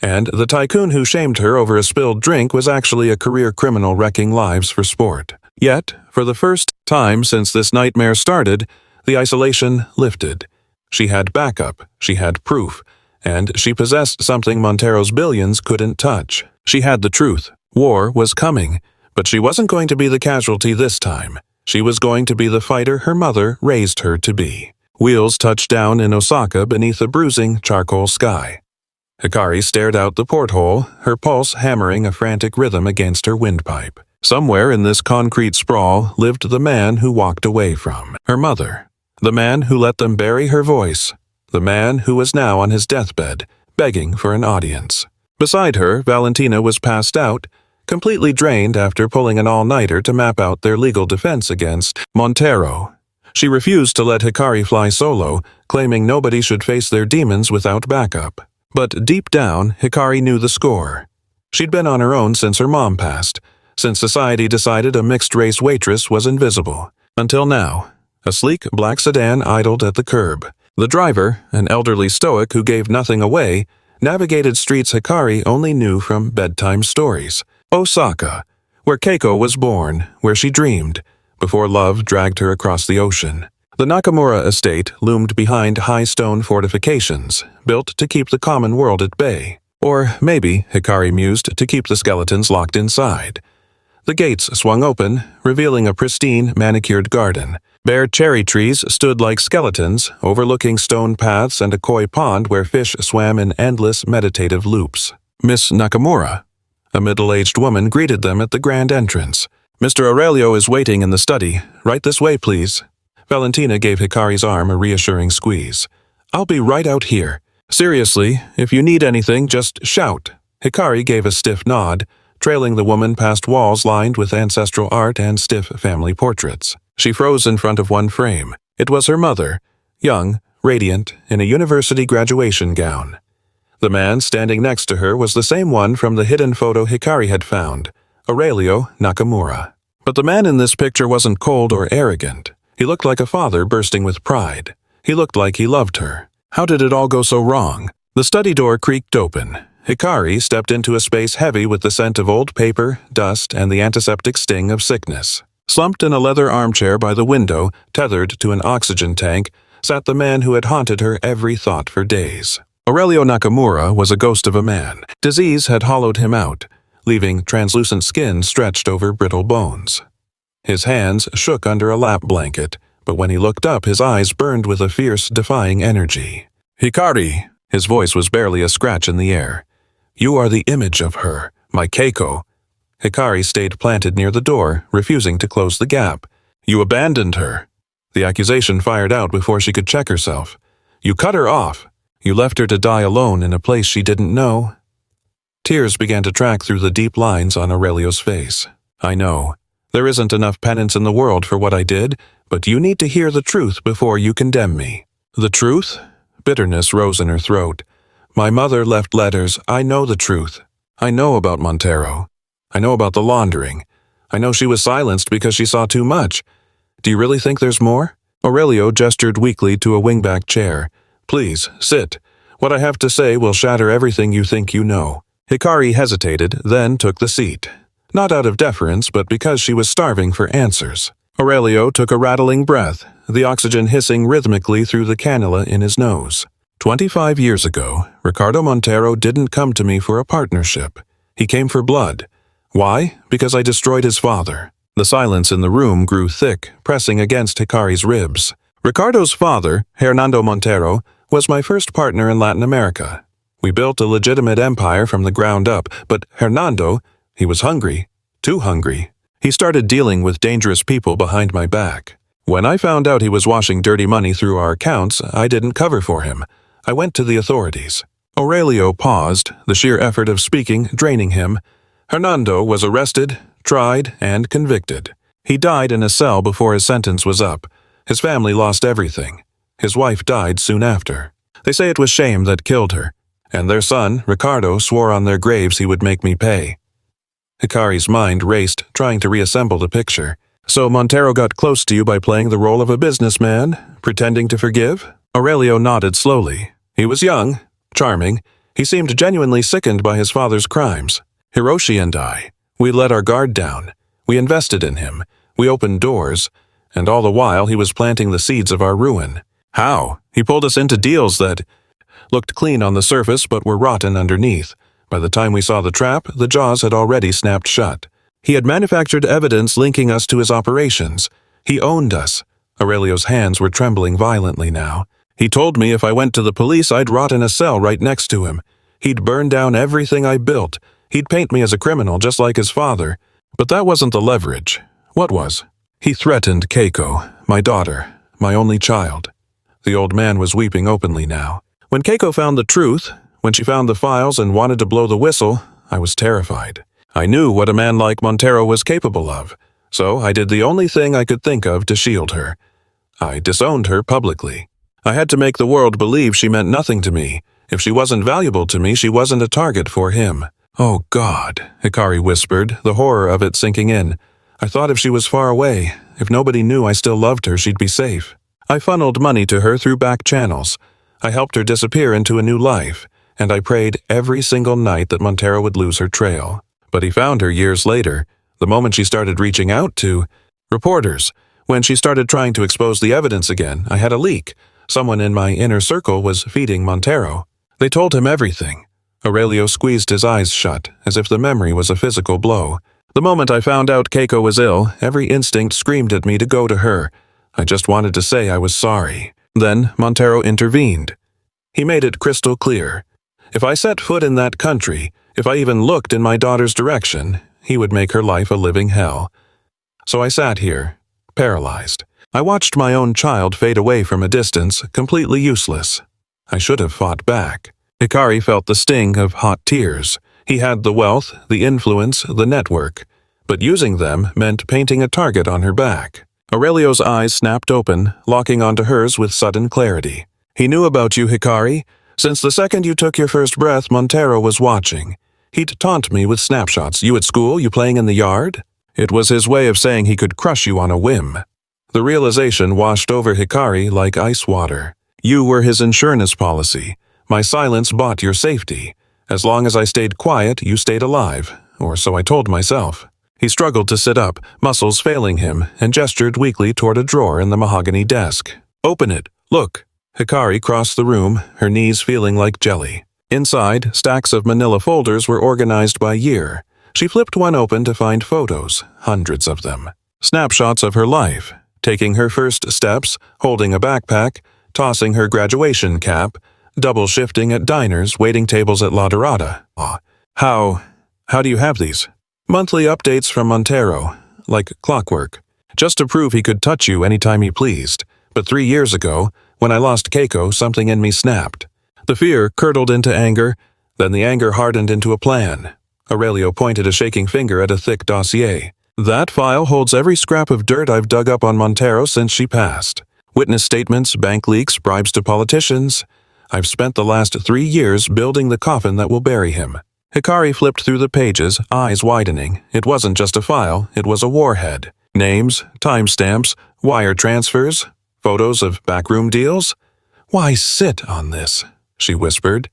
and the tycoon who shamed her over a spilled drink was actually a career criminal wrecking lives for sport. Yet, for the first time since this nightmare started, the isolation lifted. She had backup, she had proof, and she possessed something Montero's billions couldn't touch. She had the truth. War was coming, but she wasn't going to be the casualty this time. She was going to be the fighter her mother raised her to be. Wheels touched down in Osaka beneath a bruising charcoal sky. Hikari stared out the porthole, her pulse hammering a frantic rhythm against her windpipe. Somewhere in this concrete sprawl lived the man who walked away from her mother. The man who let them bury her voice. The man who was now on his deathbed, begging for an audience. Beside her, Valentina was passed out, completely drained after pulling an all-nighter to map out their legal defense against Montero. She refused to let Hikari fly solo, claiming nobody should face their demons without backup. But deep down, Hikari knew the score. She'd been on her own since her mom passed, since society decided a mixed-race waitress was invisible. Until now, a sleek black sedan idled at the curb. The driver, an elderly stoic who gave nothing away, navigated streets Hikari only knew from bedtime stories. Osaka, where Keiko was born, where she dreamed, before love dragged her across the ocean. The Nakamura estate loomed behind high stone fortifications, built to keep the common world at bay. Or maybe, Hikari mused, to keep the skeletons locked inside. The gates swung open, revealing a pristine, manicured garden. Bare cherry trees stood like skeletons, overlooking stone paths and a koi pond where fish swam in endless meditative loops. Miss Nakamura, a middle-aged woman, greeted them at the grand entrance. Mr. Aurelio is waiting in the study. Right this way, please. Valentina gave Hikari's arm a reassuring squeeze. I'll be right out here. Seriously, if you need anything, just shout. Hikari gave a stiff nod, trailing the woman past walls lined with ancestral art and stiff family portraits. She froze in front of one frame. It was her mother, young, radiant, in a university graduation gown. The man standing next to her was the same one from the hidden photo Hikari had found, Aurelio Nakamura. But the man in this picture wasn't cold or arrogant. He looked like a father bursting with pride. He looked like he loved her. How did it all go so wrong? The study door creaked open. Hikari stepped into a space heavy with the scent of old paper, dust, and the antiseptic sting of sickness. Slumped in a leather armchair by the window, tethered to an oxygen tank, sat the man who had haunted her every thought for days. Aurelio Nakamura was a ghost of a man. Disease had hollowed him out, leaving translucent skin stretched over brittle bones. His hands shook under a lap blanket, but when he looked up, his eyes burned with a fierce, defying energy. Hikari, His voice was barely a scratch in the air. "You are the image of her, my Keiko." Hikari stayed planted near the door, refusing to close the gap. "You abandoned her." The accusation fired out before she could check herself. "You cut her off. You left her to die alone in a place she didn't know." Tears began to track through the deep lines on Aurelio's face. "I know. There isn't enough penance in the world for what I did, but you need to hear the truth before you condemn me." "The truth?" Bitterness rose in her throat. "My mother left letters. I know the truth. I know about Montero. I know about the laundering. I know she was silenced because she saw too much. Do you really think there's more?" Aurelio gestured weakly to a wingback chair. "Please, sit. What I have to say will shatter everything you think you know." Hikari hesitated, then took the seat. Not out of deference, but because she was starving for answers. Aurelio took a rattling breath, the oxygen hissing rhythmically through the cannula in his nose. 25 years ago, Ricardo Montero didn't come to me for a partnership. He came for blood. Why? Because I destroyed his father. The silence in the room grew thick, pressing against Hikari's ribs. Ricardo's father, Hernando Montero, was my first partner in Latin America. We built a legitimate empire from the ground up, but Hernando, he was hungry. Too hungry. He started dealing with dangerous people behind my back. When I found out he was washing dirty money through our accounts, I didn't cover for him. I went to the authorities. Aurelio paused, the sheer effort of speaking draining him. Hernando was arrested, tried, and convicted. He died in a cell before his sentence was up. His family lost everything. His wife died soon after. They say it was shame that killed her, and their son, Ricardo, swore on their graves he would make me pay. Hikari's mind raced, trying to reassemble the picture. "So Montero got close to you by playing the role of a businessman, pretending to forgive?" Aurelio nodded slowly. He was young, charming. He seemed genuinely sickened by his father's crimes. "Hiroshi and I, we let our guard down. We invested in him. We opened doors. And all the while he was planting the seeds of our ruin. How? He pulled us into deals that looked clean on the surface but were rotten underneath. By the time we saw the trap, the jaws had already snapped shut. He had manufactured evidence linking us to his operations. He owned us." Aurelio's hands were trembling violently now. "He told me if I went to the police I'd rot in a cell right next to him. He'd burn down everything I built. He'd paint me as a criminal just like his father. But that wasn't the leverage. What was? He threatened Keiko, my daughter, my only child." The old man was weeping openly now. "When Keiko found the truth, when she found the files and wanted to blow the whistle, I was terrified. I knew what a man like Montero was capable of, so I did the only thing I could think of to shield her. I disowned her publicly. I had to make the world believe she meant nothing to me. If she wasn't valuable to me, she wasn't a target for him." "Oh God," Hikari whispered, the horror of it sinking in. "I thought if she was far away, if nobody knew I still loved her, she'd be safe. I funneled money to her through back channels. I helped her disappear into a new life, and I prayed every single night that Montero would lose her trail. But he found her years later, the moment she started reaching out to reporters. When she started trying to expose the evidence again, I had a leak. Someone in my inner circle was feeding Montero. They told him everything." Aurelio squeezed his eyes shut, as if the memory was a physical blow. "The moment I found out Keiko was ill, every instinct screamed at me to go to her. I just wanted to say I was sorry. Then Montero intervened. He made it crystal clear. If I set foot in that country, if I even looked in my daughter's direction, he would make her life a living hell. So I sat here, paralyzed. I watched my own child fade away from a distance, completely useless. I should have fought back." Hikari felt the sting of hot tears. He had the wealth, the influence, the network. But using them meant painting a target on her back. Aurelio's eyes snapped open, locking onto hers with sudden clarity. "He knew about you, Hikari. Since the second you took your first breath, Montero was watching. He'd taunt me with snapshots. You at school, you playing in the yard? It was his way of saying he could crush you on a whim." The realization washed over Hikari like ice water. "You were his insurance policy. My silence bought your safety. As long as I stayed quiet, you stayed alive, or so I told myself." He struggled to sit up, muscles failing him, and gestured weakly toward a drawer in the mahogany desk. "Open it. Look." Hikari crossed the room, her knees feeling like jelly. Inside, stacks of manila folders were organized by year. She flipped one open to find photos, hundreds of them. Snapshots of her life, taking her first steps, holding a backpack, tossing her graduation cap, double shifting at diners, waiting tables at La Dorada. How do you have these? Monthly updates from Montero, like clockwork, just to prove he could touch you anytime he pleased. But 3 years ago, when I lost Keiko, something in me snapped. The fear curdled into anger, then the anger hardened into a plan. Aurelio pointed a shaking finger at a thick dossier. That file holds every scrap of dirt I've dug up on Montero since she passed. Witness statements, bank leaks, bribes to politicians. I've spent the last 3 years building the coffin that will bury him. Hikari flipped through the pages, eyes widening. It wasn't just a file, it was a warhead. Names, timestamps, wire transfers, photos of backroom deals. Why sit on this? She whispered.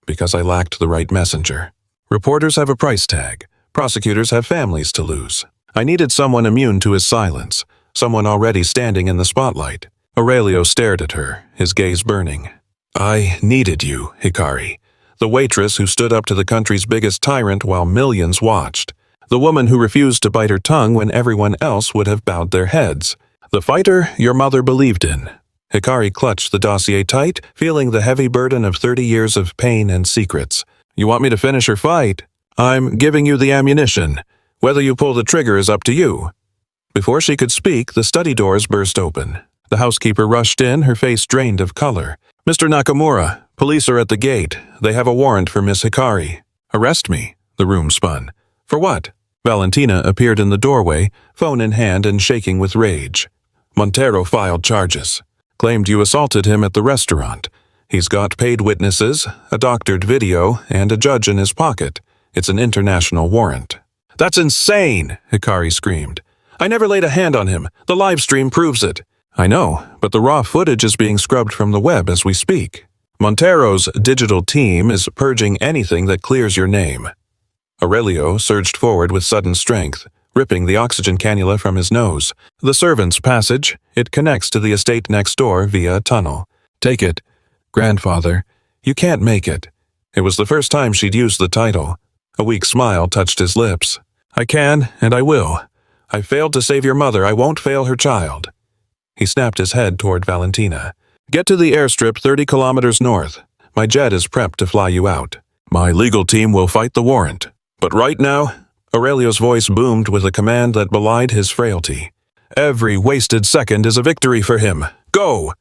Because I lacked the right messenger. Reporters have a price tag. Prosecutors have families to lose. I needed someone immune to his silence, someone already standing in the spotlight. Aurelio stared at her, his gaze burning. I needed you, Hikari. The waitress who stood up to the country's biggest tyrant while millions watched. The woman who refused to bite her tongue when everyone else would have bowed their heads. The fighter your mother believed in. Hikari clutched the dossier tight, feeling the heavy burden of 30 years of pain and secrets. You want me to finish her fight? I'm giving you the ammunition. Whether you pull the trigger is up to you. Before she could speak, the study doors burst open. The housekeeper rushed in, her face drained of color. Mr. Nakamura, police are at the gate. They have a warrant for Miss Hikari. Arrest me, the room spun. For what? Valentina appeared in the doorway, phone in hand and shaking with rage. Montero filed charges. Claimed you assaulted him at the restaurant. He's got paid witnesses, a doctored video, and a judge in his pocket. It's an international warrant. That's insane, Hikari screamed. I never laid a hand on him. The live stream proves it. I know, but the raw footage is being scrubbed from the web as we speak. Montero's digital team is purging anything that clears your name. Aurelio surged forward with sudden strength, ripping the oxygen cannula from his nose. The servant's passage, it connects to the estate next door via a tunnel. Take it. Grandfather, you can't make it. It was the first time she'd used the title. A weak smile touched his lips. I can, and I will. I failed to save your mother, I won't fail her child. He snapped his head toward Valentina. Get to the airstrip 30 kilometers north. My jet is prepped to fly you out. My legal team will fight the warrant. But right now, Aurelio's voice boomed with a command that belied his frailty. Every wasted second is a victory for him. Go!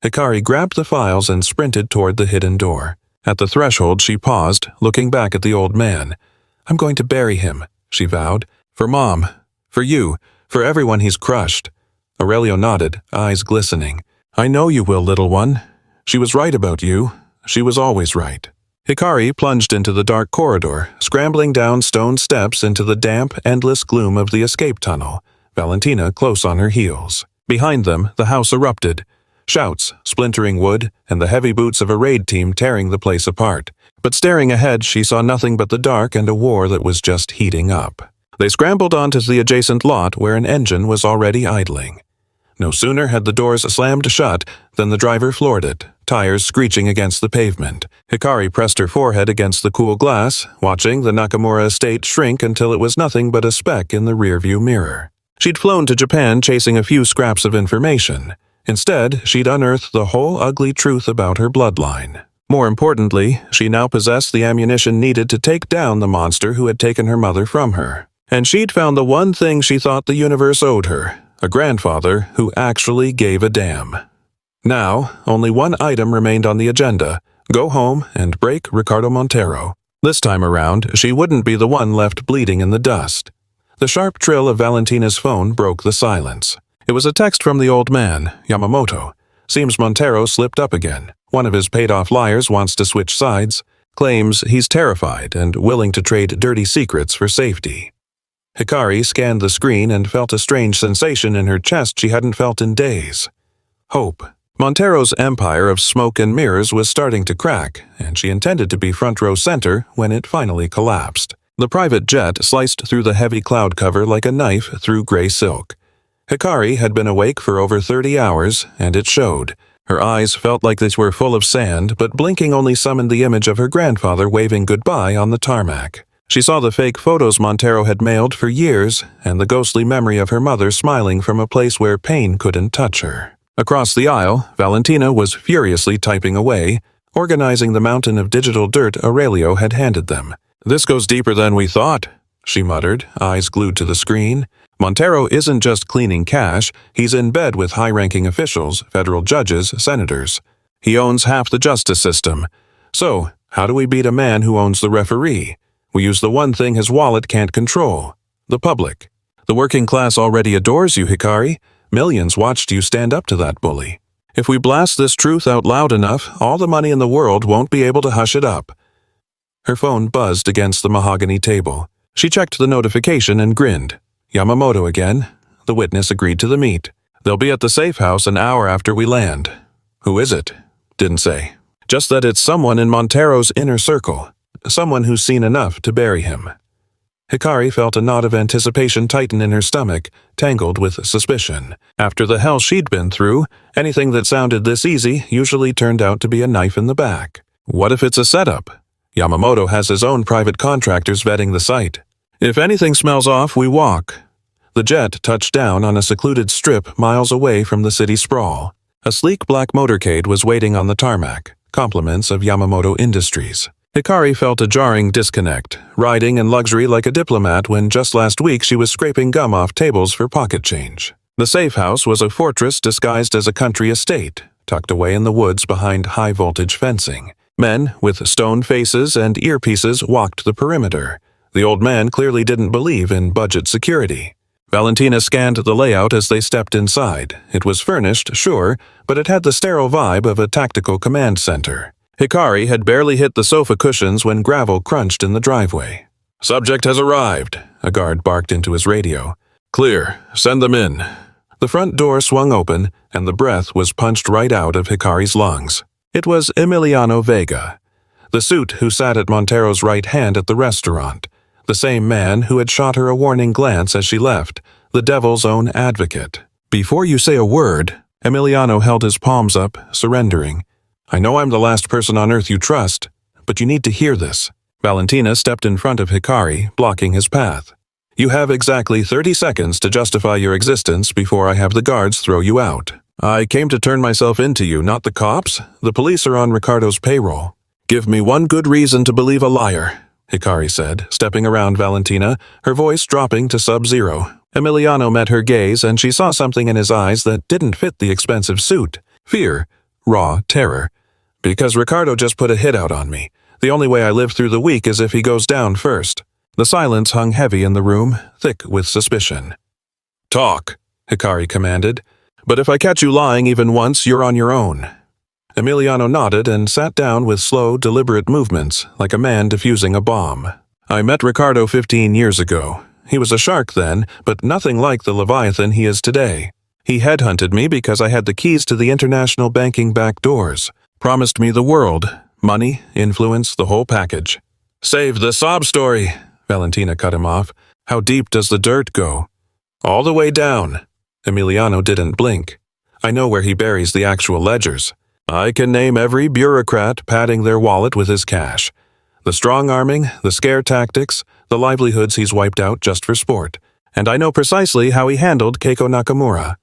Hikari grabbed the files and sprinted toward the hidden door. At the threshold, she paused, looking back at the old man. I'm going to bury him, she vowed. For Mom, for you, for everyone he's crushed. Aurelio nodded, eyes glistening. I know you will, little one. She was right about you. She was always right. Hikari plunged into the dark corridor, scrambling down stone steps into the damp, endless gloom of the escape tunnel, Valentina close on her heels. Behind them, the house erupted. Shouts, splintering wood, and the heavy boots of a raid team tearing the place apart. But staring ahead, she saw nothing but the dark and a war that was just heating up. They scrambled onto the adjacent lot where an engine was already idling. No sooner had the doors slammed shut than the driver floored it, tires screeching against the pavement. Hikari pressed her forehead against the cool glass, watching the Nakamura estate shrink until it was nothing but a speck in the rearview mirror. She'd flown to Japan chasing a few scraps of information. Instead, she'd unearthed the whole ugly truth about her bloodline. More importantly, she now possessed the ammunition needed to take down the monster who had taken her mother from her. And she'd found the one thing she thought the universe owed her, a grandfather who actually gave a damn. Now, only one item remained on the agenda: go home and break Ricardo Montero. This time around, she wouldn't be the one left bleeding in the dust. The sharp trill of Valentina's phone broke the silence. It was a text from the old man, Yamamoto. Seems Montero slipped up again. One of his paid-off liars wants to switch sides, claims he's terrified and willing to trade dirty secrets for safety. Hikari scanned the screen and felt a strange sensation in her chest she hadn't felt in days. Hope. Montero's empire of smoke and mirrors was starting to crack, and she intended to be front row center when it finally collapsed. The private jet sliced through the heavy cloud cover like a knife through gray silk. Hikari had been awake for over 30 hours, and it showed. Her eyes felt like they were full of sand, but blinking only summoned the image of her grandfather waving goodbye on the tarmac. She saw the fake photos Montero had mailed for years, and the ghostly memory of her mother smiling from a place where pain couldn't touch her. Across the aisle, Valentina was furiously typing away, organizing the mountain of digital dirt Aurelio had handed them. "This goes deeper than we thought," she muttered, eyes glued to the screen. "Montero isn't just cleaning cash, he's in bed with high-ranking officials, federal judges, senators. He owns half the justice system. So, how do we beat a man who owns the referee? We use the one thing his wallet can't control: the public. The working class already adores you, Hikari. Millions watched you stand up to that bully. If we blast this truth out loud enough, all the money in the world won't be able to hush it up." Her phone buzzed against the mahogany table. She checked the notification and grinned. Yamamoto again. The witness agreed to the meet. "They'll be at the safe house an hour after we land." "Who is it?" "Didn't say. Just that it's someone in Montero's inner circle. Someone who's seen enough to bury him." Hikari felt a knot of anticipation tighten in her stomach, tangled with suspicion. After the hell she'd been through, anything that sounded this easy usually turned out to be a knife in the back. What if it's a setup? Yamamoto has his own private contractors vetting the site. "If anything smells off, we walk." The jet touched down on a secluded strip miles away from the city sprawl. A sleek black motorcade was waiting on the tarmac, compliments of Yamamoto Industries. Hikari felt a jarring disconnect, riding in luxury like a diplomat when just last week she was scraping gum off tables for pocket change. The safe house was a fortress disguised as a country estate, tucked away in the woods behind high-voltage fencing. Men with stone faces and earpieces walked the perimeter. The old man clearly didn't believe in budget security. Valentina scanned the layout as they stepped inside. It was furnished, sure, but it had the sterile vibe of a tactical command center. Hikari had barely hit the sofa cushions when gravel crunched in the driveway. "Subject has arrived," a guard barked into his radio. "Clear. Send them in." The front door swung open, and the breath was punched right out of Hikari's lungs. It was Emiliano Vega, the suit who sat at Montero's right hand at the restaurant, the same man who had shot her a warning glance as she left, the devil's own advocate. "Before you say a word," Emiliano held his palms up, surrendering. "I know I'm the last person on earth you trust, but you need to hear this." Valentina stepped in front of Hikari, blocking his path. "You have exactly 30 seconds to justify your existence before I have the guards throw you out. I came to turn myself into you, not the cops. The police are on Ricardo's payroll. Give me one good reason to believe a liar," Hikari said, stepping around Valentina, her voice dropping to sub-zero. Emiliano met her gaze, and she saw something in his eyes that didn't fit the expensive suit. Fear. Raw terror. "Because Ricardo just put a hit out on me. The only way I live through the week is if he goes down first." The silence hung heavy in the room, thick with suspicion. "Talk," Hikari commanded. "But if I catch you lying even once, you're on your own." Emiliano nodded and sat down with slow, deliberate movements, like a man defusing a bomb. "I met Ricardo 15 years ago. He was a shark then, but nothing like the Leviathan he is today. He headhunted me because I had the keys to the international banking back doors. Promised me the world, money, influence, the whole package." "Save the sob story," Valentina cut him off. "How deep does the dirt go?" "All the way down." Emiliano didn't blink. "I know where he buries the actual ledgers. I can name every bureaucrat padding their wallet with his cash. The strong-arming, the scare tactics, the livelihoods he's wiped out just for sport. And I know precisely how he handled Keiko Nakamura."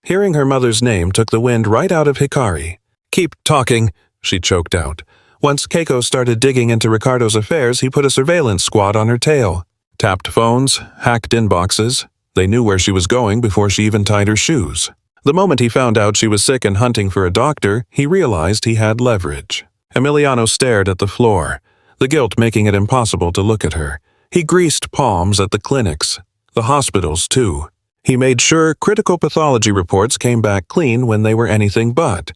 Hearing her mother's name took the wind right out of Hikari. "Keep talking," she choked out. Once Keiko started digging into Ricardo's affairs, he put a surveillance squad on her tail. Tapped phones, hacked inboxes. They knew where she was going before she even tied her shoes. The moment he found out she was sick and hunting for a doctor, he realized he had leverage. Emiliano stared at the floor, the guilt making it impossible to look at her. He greased palms at the clinics, the hospitals too. He made sure critical pathology reports came back clean when they were anything but.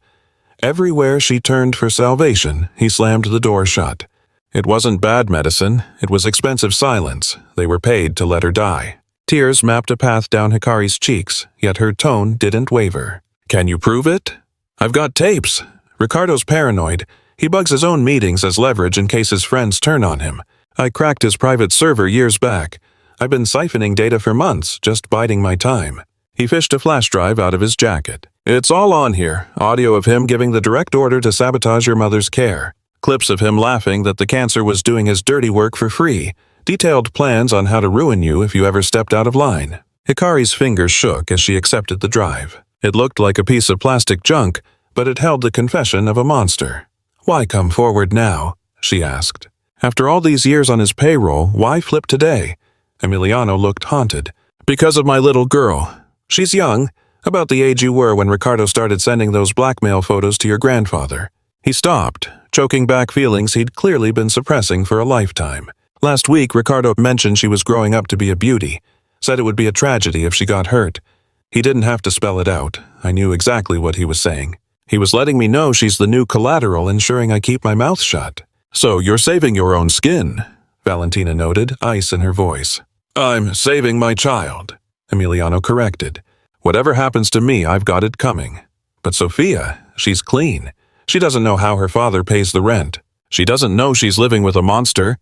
Everywhere she turned for salvation, he slammed the door shut. It wasn't bad medicine, it was expensive silence. They were paid to let her die. Tears mapped a path down Hikari's cheeks, yet her tone didn't waver. "Can you prove it?" "I've got tapes. Ricardo's paranoid. He bugs his own meetings as leverage in case his friends turn on him. I cracked his private server years back. I've been siphoning data for months, just biding my time." He fished a flash drive out of his jacket. "It's all on here. Audio of him giving the direct order to sabotage your mother's care. Clips of him laughing that the cancer was doing his dirty work for free. Detailed plans on how to ruin you if you ever stepped out of line." Hikari's fingers shook as she accepted the drive. It looked like a piece of plastic junk, but it held the confession of a monster. "Why come forward now?" she asked. "After all these years on his payroll, why flip today?" Emiliano looked haunted. "Because of my little girl. She's young, about the age you were when Ricardo started sending those blackmail photos to your grandfather." He stopped, choking back feelings he'd clearly been suppressing for a lifetime. Last week, Ricardo mentioned she was growing up to be a beauty, said it would be a tragedy if she got hurt. He didn't have to spell it out. I knew exactly what he was saying. He was letting me know she's the new collateral, ensuring I keep my mouth shut. "So you're saving your own skin," Valentina noted, ice in her voice. "I'm saving my child," Emiliano corrected. "Whatever happens to me, I've got it coming. But Sophia, she's clean. She doesn't know how her father pays the rent. She doesn't know she's living with a monster."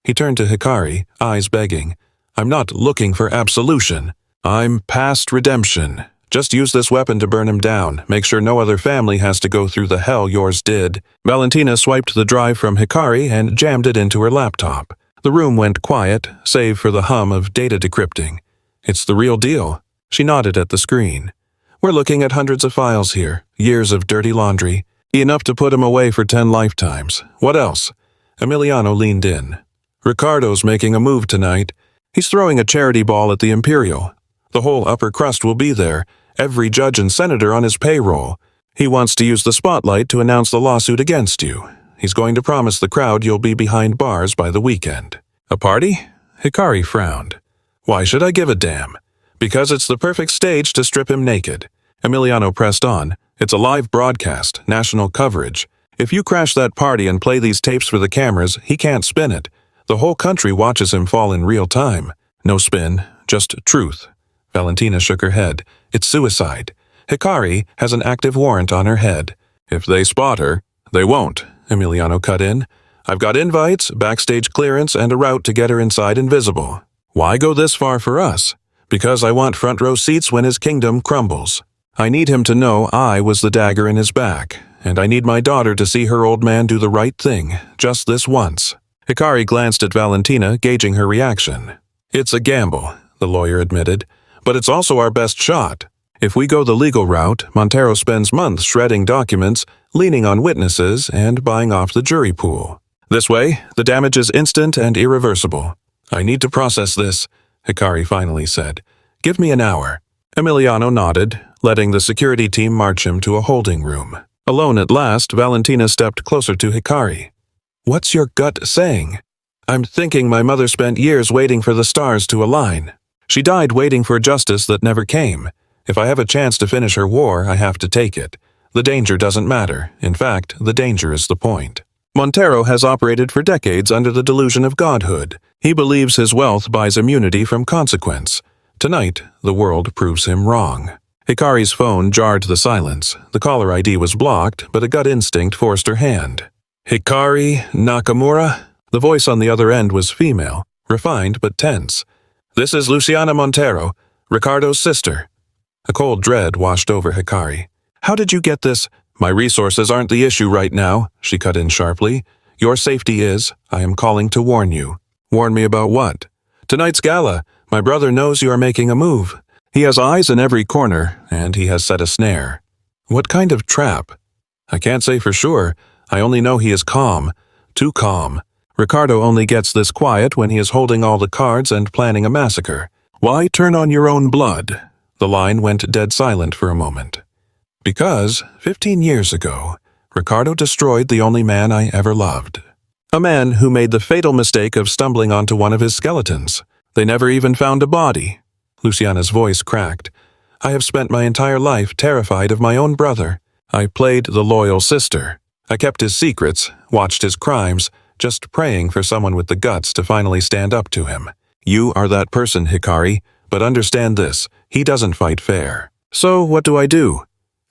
He turned to Hikari, eyes begging. "I'm not looking for absolution. I'm past redemption. Just use this weapon to burn him down. Make sure no other family has to go through the hell yours did." Valentina swiped the drive from Hikari and jammed it into her laptop. The room went quiet, save for the hum of data decrypting. "It's the real deal." She nodded at the screen. "We're looking at hundreds of files here, years of dirty laundry. Enough to put him away for 10 lifetimes. What else?" Emiliano leaned in. "Ricardo's making a move tonight. He's throwing a charity ball at the Imperial. The whole upper crust will be there, every judge and senator on his payroll. He wants to use the spotlight to announce the lawsuit against you. He's going to promise the crowd you'll be behind bars by the weekend." "A party?" Hikari frowned. "Why should I give a damn?" "Because it's the perfect stage to strip him naked." Emiliano pressed on. "It's a live broadcast, national coverage. If you crash that party and play these tapes for the cameras, he can't spin it. The whole country watches him fall in real time. No spin, just truth." Valentina shook her head. "It's suicide. Hikari has an active warrant on her head. If they spot her—" "They won't," Emiliano cut in. "I've got invites, backstage clearance, and a route to get her inside invisible." "Why go this far for us?" "Because I want front row seats when his kingdom crumbles. I need him to know I was the dagger in his back, and I need my daughter to see her old man do the right thing, just this once." Hikari glanced at Valentina, gauging her reaction. "It's a gamble," the lawyer admitted, "but it's also our best shot. If we go the legal route, Montero spends months shredding documents, leaning on witnesses, and buying off the jury pool. This way, the damage is instant and irreversible." "I need to process this," Hikari finally said. "Give me an hour." Emiliano nodded, letting the security team march him to a holding room. Alone at last, Valentina stepped closer to Hikari. "What's your gut saying?" "I'm thinking my mother spent years waiting for the stars to align. She died waiting for justice that never came. If I have a chance to finish her war, I have to take it. The danger doesn't matter. In fact, the danger is the point. Montero has operated for decades under the delusion of godhood. He believes his wealth buys immunity from consequence. Tonight, the world proves him wrong." Hikari's phone jarred the silence. The caller ID was blocked, but a gut instinct forced her hand. "Hikari Nakamura?" The voice on the other end was female, refined but tense. "This is Luciana Montero, Ricardo's sister." A cold dread washed over Hikari. "How did you get this?" "My resources aren't the issue right now," she cut in sharply. "Your safety is. I am calling to warn you." "Warn me about what?" "Tonight's gala. My brother knows you are making a move. He has eyes in every corner, and he has set a snare." "What kind of trap?" "I can't say for sure. I only know he is calm. Too calm. Ricardo only gets this quiet when he is holding all the cards and planning a massacre." "Why turn on your own blood?" The line went dead silent for a moment. "Because, 15 years ago, Ricardo destroyed the only man I ever loved. A man who made the fatal mistake of stumbling onto one of his skeletons. They never even found a body." Luciana's voice cracked. "I have spent my entire life terrified of my own brother. I played the loyal sister. I kept his secrets, watched his crimes, just praying for someone with the guts to finally stand up to him. You are that person, Hikari, but understand this, he doesn't fight fair. So what do I do?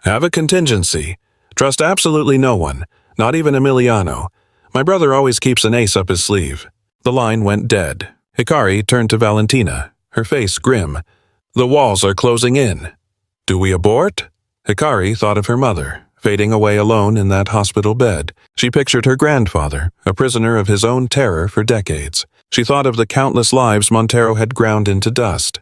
Have a contingency. Trust absolutely no one, not even Emiliano. My brother always keeps an ace up his sleeve." The line went dead. Hikari turned to Valentina, her face grim. "The walls are closing in. Do we abort?" Hikari thought of her mother, fading away alone in that hospital bed. She pictured her grandfather, a prisoner of his own terror for decades. She thought of the countless lives Montero had ground into dust.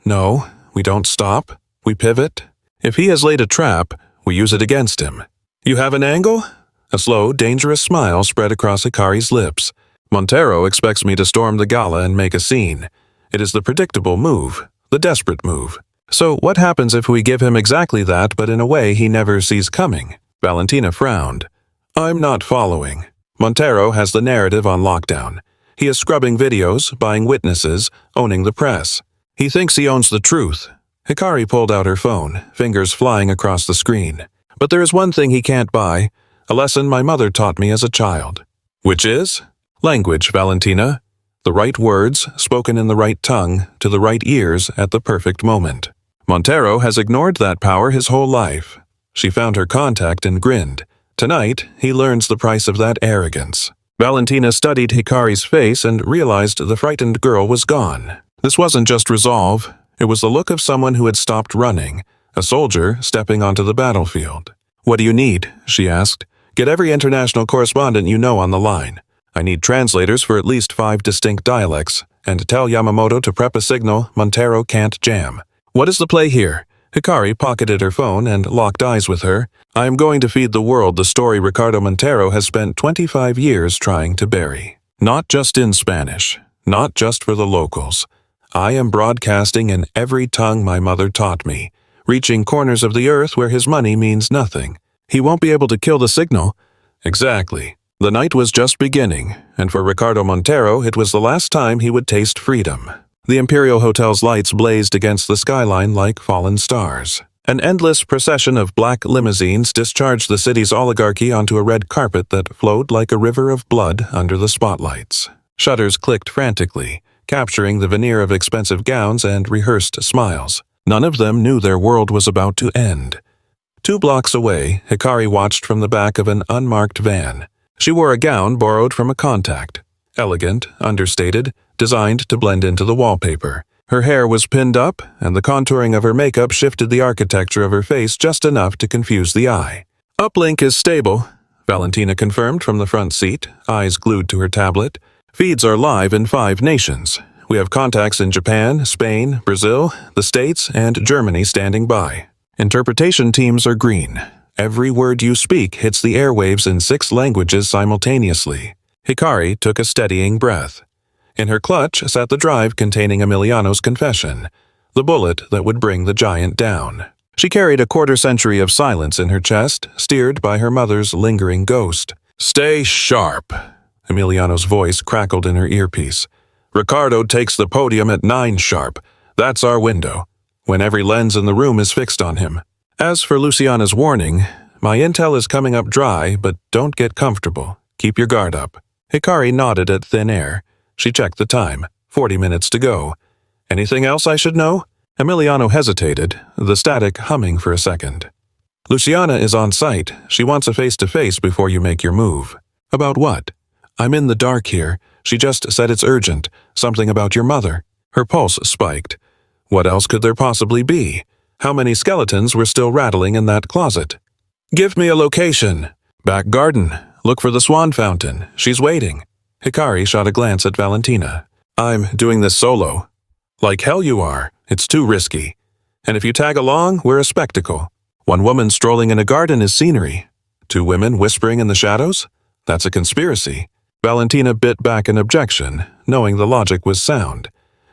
"No, we don't stop. We pivot. If he has laid a trap, we use it against him." "You have an angle?" A slow, dangerous smile spread across Hikari's lips. Montero expects me to storm the gala and make a scene. It is the predictable move, the desperate move. So what happens if we give him exactly that, but in a way he never sees coming? Valentina frowned. I'm not following. Montero has the narrative on lockdown. He is scrubbing videos, buying witnesses, owning the press. He thinks he owns the truth. Hikari pulled out her phone, fingers flying across the screen. But there is one thing he can't buy, a lesson my mother taught me as a child. Which is? Language, Valentina. The right words, spoken in the right tongue, to the right ears at the perfect moment. Montero has ignored that power his whole life. She found her contact and grinned. Tonight, he learns the price of that arrogance. Valentina studied Hikari's face and realized the frightened girl was gone. This wasn't just resolve. It was the look of someone who had stopped running, a soldier stepping onto the battlefield. What do you need? She asked. Get every international correspondent you know on the line. I need translators for at least 5 distinct dialects, and tell Yamamoto to prep a signal Montero can't jam. What is the play here? Hikari pocketed her phone and locked eyes with her. I am going to feed the world the story Ricardo Montero has spent 25 years trying to bury. Not just in Spanish, not just for the locals. I am broadcasting in every tongue my mother taught me, reaching corners of the earth where his money means nothing. He won't be able to kill the signal. Exactly. The night was just beginning, and for Ricardo Montero it was the last time he would taste freedom. The Imperial Hotel's lights blazed against the skyline like fallen stars. An endless procession of black limousines discharged the city's oligarchy onto a red carpet that flowed like a river of blood under the spotlights. Shutters clicked frantically, capturing the veneer of expensive gowns and rehearsed smiles. None of them knew their world was about to end. 2 blocks away, Hikari watched from the back of an unmarked van. She wore a gown borrowed from a contact. Elegant, understated, designed to blend into the wallpaper. Her hair was pinned up, and the contouring of her makeup shifted the architecture of her face just enough to confuse the eye. Uplink is stable, Valentina confirmed from the front seat, eyes glued to her tablet. Feeds are live in 5 nations. We have contacts in Japan, Spain, Brazil, the States, and Germany standing by. Interpretation teams are green. Every word you speak hits the airwaves in 6 languages simultaneously. Hikari took a steadying breath. In her clutch sat the drive containing Emiliano's confession, the bullet that would bring the giant down. She carried a quarter-century of silence in her chest, steered by her mother's lingering ghost. Stay sharp, Emiliano's voice crackled in her earpiece. Ricardo takes the podium at 9 sharp. That's our window, when every lens in the room is fixed on him. As for Luciana's warning, my intel is coming up dry, but don't get comfortable. Keep your guard up. Hikari nodded at thin air. She checked the time. 40 minutes to go. Anything else I should know? Emiliano hesitated, the static humming for a second. Luciana is on site. She wants a face-to-face before you make your move. About what? I'm in the dark here. She just said it's urgent. Something about your mother. Her pulse spiked. What else could there possibly be? How many skeletons were still rattling in that closet? Give me a location. Back garden. Look for the swan fountain. She's waiting. Hikari shot a glance at Valentina. I'm doing this solo. Like hell you are. It's too risky. And if you tag along, we're a spectacle. 1 woman strolling in a garden is scenery. 2 women whispering in the shadows? That's a conspiracy. Valentina bit back an objection, knowing the logic was sound.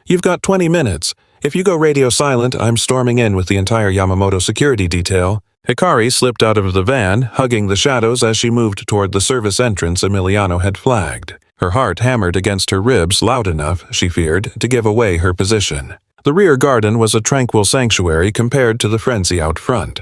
You've got 20 minutes. If you go radio silent, I'm storming in with the entire Yamamoto security detail. Hikari slipped out of the van, hugging the shadows as she moved toward the service entrance Emiliano had flagged. Her heart hammered against her ribs loud enough, she feared, to give away her position. The rear garden was a tranquil sanctuary compared to the frenzy out front.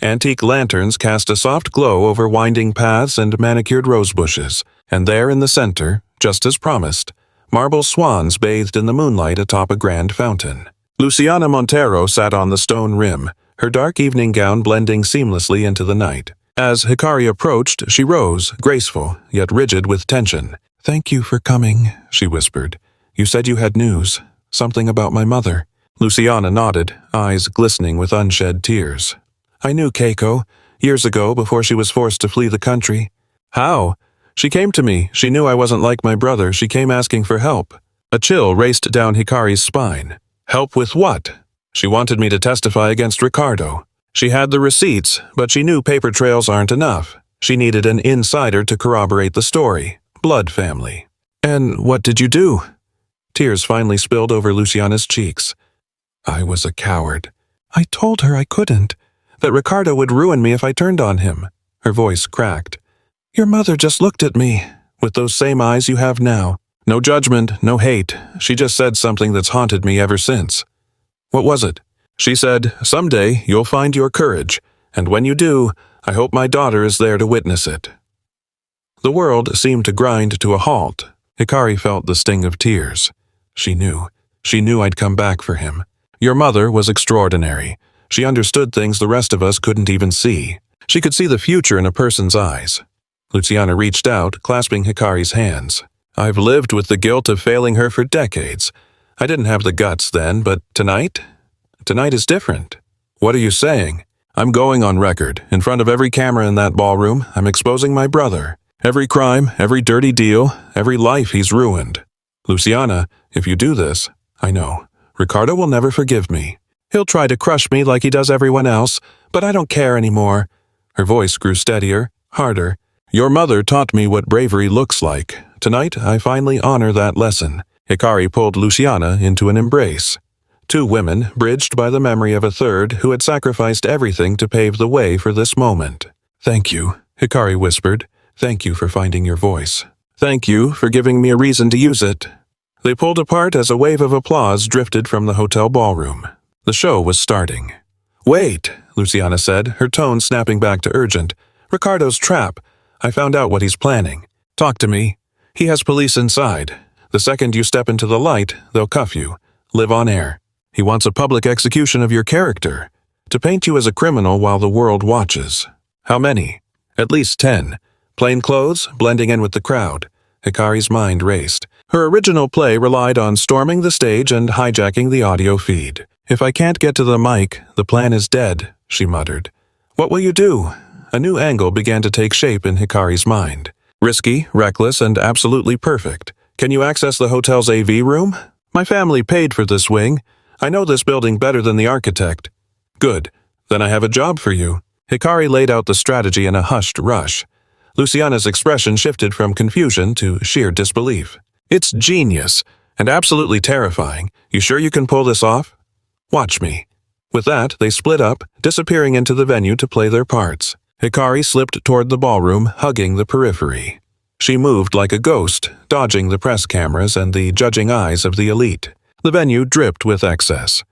Antique lanterns cast a soft glow over winding paths and manicured rose bushes, and there in the center, just as promised, marble swans bathed in the moonlight atop a grand fountain. Luciana Montero sat on the stone rim, her dark evening gown blending seamlessly into the night. As Hikari approached, she rose, graceful, yet rigid with tension. Thank you for coming, she whispered. You said you had news. Something about my mother. Luciana nodded, eyes glistening with unshed tears. I knew Keiko, years ago before she was forced to flee the country. How? She came to me. She knew I wasn't like my brother. She came asking for help. A chill raced down Hikari's spine. Help with what? She wanted me to testify against Ricardo. She had the receipts, but she knew paper trails aren't enough. She needed an insider to corroborate the story. Blood family. And what did you do? Tears finally spilled over Luciana's cheeks. I was a coward. I told her I couldn't, that Ricardo would ruin me if I turned on him. Her voice cracked. Your mother just looked at me, with those same eyes you have now. No judgment, no hate. She just said something that's haunted me ever since. What was it? She said, someday you'll find your courage, and when you do, I hope my daughter is there to witness it. The world seemed to grind to a halt. Hikari felt the sting of tears. She knew. She knew I'd come back for him. Your mother was extraordinary. She understood things the rest of us couldn't even see. She could see the future in a person's eyes. Luciana reached out, clasping Hikari's hands. I've lived with the guilt of failing her for decades. I didn't have the guts then, but tonight? Tonight is different. What are you saying? I'm going on record. In front of every camera in that ballroom, I'm exposing my brother. Every crime, every dirty deal, every life he's ruined. Luciana, if you do this, I know, Ricardo will never forgive me. He'll try to crush me like he does everyone else, but I don't care anymore. Her voice grew steadier, harder. Your mother taught me what bravery looks like. Tonight, I finally honor that lesson. Hikari pulled Luciana into an embrace. Two women, bridged by the memory of a third who had sacrificed everything to pave the way for this moment. Thank you, Hikari whispered. Thank you for finding your voice. Thank you for giving me a reason to use it. They pulled apart as a wave of applause drifted from the hotel ballroom. The show was starting. Wait, Luciana said, her tone snapping back to urgent. Ricardo's trap. I found out what he's planning. Talk to me. He has police inside. The second you step into the light, they'll cuff you. Live on air. He wants a public execution of your character. To paint you as a criminal while the world watches. How many? At least 10. Plain clothes, blending in with the crowd. Hikari's mind raced. Her original play relied on storming the stage and hijacking the audio feed. If I can't get to the mic, the plan is dead, she muttered. What will you do? A new angle began to take shape in Hikari's mind. Risky, reckless, and absolutely perfect. Can you access the hotel's AV room? My family paid for this wing. I know this building better than the architect. Good. Then I have a job for you. Hikari laid out the strategy in a hushed rush. Luciana's expression shifted from confusion to sheer disbelief. It's genius, and absolutely terrifying. You sure you can pull this off? Watch me. With that, they split up, disappearing into the venue to play their parts. Hikari slipped toward the ballroom, hugging the periphery. She moved like a ghost, dodging the press cameras and the judging eyes of the elite. The venue dripped with excess.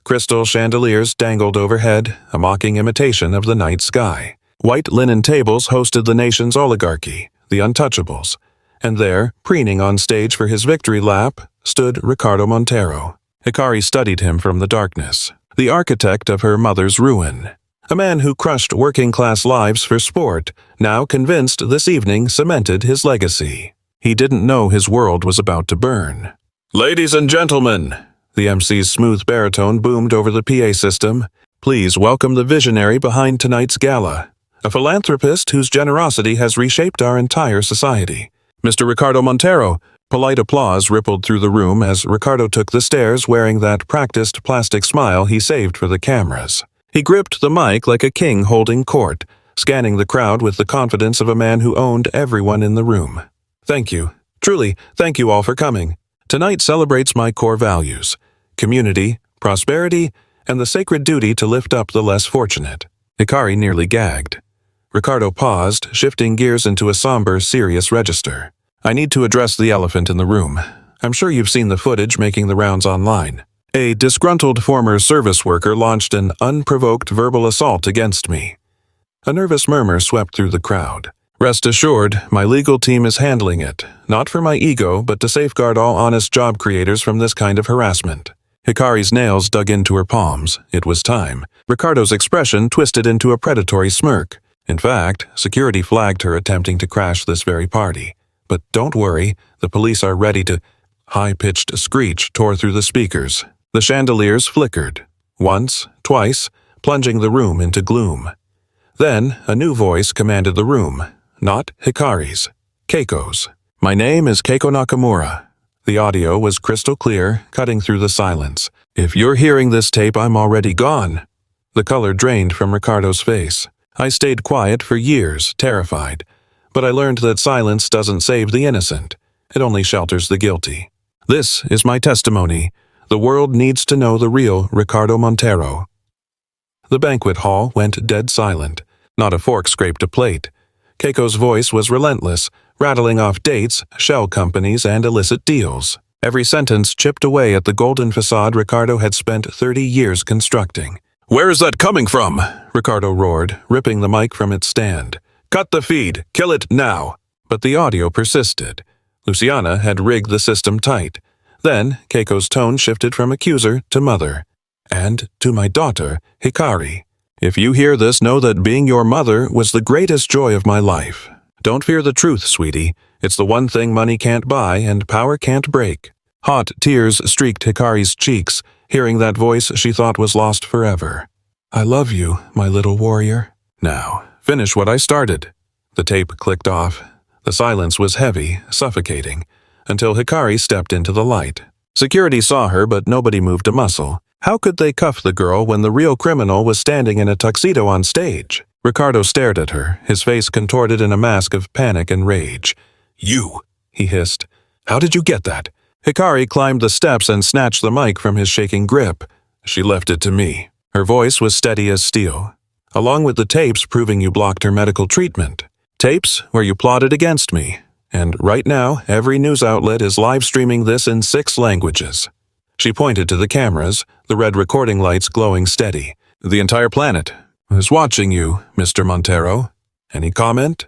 Crystal chandeliers dangled overhead, a mocking imitation of the night sky. White linen tables hosted the nation's oligarchy, the untouchables. And there, preening on stage for his victory lap, stood Ricardo Montero. Hikari studied him from the darkness, the architect of her mother's ruin. A man who crushed working-class lives for sport, now convinced this evening cemented his legacy. He didn't know his world was about to burn. Ladies and gentlemen, the MC's smooth baritone boomed over the PA system. Please welcome the visionary behind tonight's gala. A philanthropist whose generosity has reshaped our entire society. Mr. Ricardo Montero. Polite applause rippled through the room as Ricardo took the stairs wearing that practiced plastic smile he saved for the cameras. He gripped the mic like a king holding court, scanning the crowd with the confidence of a man who owned everyone in the room. Thank you. Truly, thank you all for coming. Tonight celebrates my core values: community, prosperity, and the sacred duty to lift up the less fortunate. Hikari nearly gagged. Ricardo paused, shifting gears into a somber, serious register. I need to address the elephant in the room. I'm sure you've seen the footage making the rounds online. A disgruntled former service worker launched an unprovoked verbal assault against me. A nervous murmur swept through the crowd. Rest assured, my legal team is handling it, not for my ego, but to safeguard all honest job creators from this kind of harassment. Hikari's nails dug into her palms. It was time. Ricardo's expression twisted into a predatory smirk. In fact, security flagged her attempting to crash this very party. But don't worry, the police are ready to... High-pitched screech tore through the speakers. The chandeliers flickered. Once, twice, plunging the room into gloom. Then, a new voice commanded the room. Not Hikari's. Keiko's. My name is Keiko Nakamura. The audio was crystal clear, cutting through the silence. If you're hearing this tape, I'm already gone. The color drained from Ricardo's face. I stayed quiet for years, terrified. But I learned that silence doesn't save the innocent. It only shelters the guilty. This is my testimony. The world needs to know the real Ricardo Montero. The banquet hall went dead silent. Not a fork scraped a plate. Keiko's voice was relentless, rattling off dates, shell companies, and illicit deals. Every sentence chipped away at the golden facade Ricardo had spent 30 years constructing. "Where is that coming from?" Ricardo roared, ripping the mic from its stand. "Cut the feed! Kill it now!" But the audio persisted. Luciana had rigged the system tight. Then, Keiko's tone shifted from accuser to mother. "And to my daughter, Hikari. If you hear this, know that being your mother was the greatest joy of my life. Don't fear the truth, sweetie. It's the one thing money can't buy and power can't break." Hot tears streaked Hikari's cheeks, hearing that voice she thought was lost forever. "I love you, my little warrior. Now, finish what I started." The tape clicked off. The silence was heavy, suffocating, until Hikari stepped into the light. Security saw her, but nobody moved a muscle. How could they cuff the girl when the real criminal was standing in a tuxedo on stage? Ricardo stared at her, his face contorted in a mask of panic and rage. "You," he hissed. "How did you get that?" Hikari climbed the steps and snatched the mic from his shaking grip. "She left it to me." Her voice was steady as steel. "Along with the tapes proving you blocked her medical treatment. Tapes where you plotted against me. And right now, every news outlet is live streaming this in 6 languages." She pointed to the cameras, the red recording lights glowing steady. "The entire planet is watching you, Mr. Montero. Any comment?"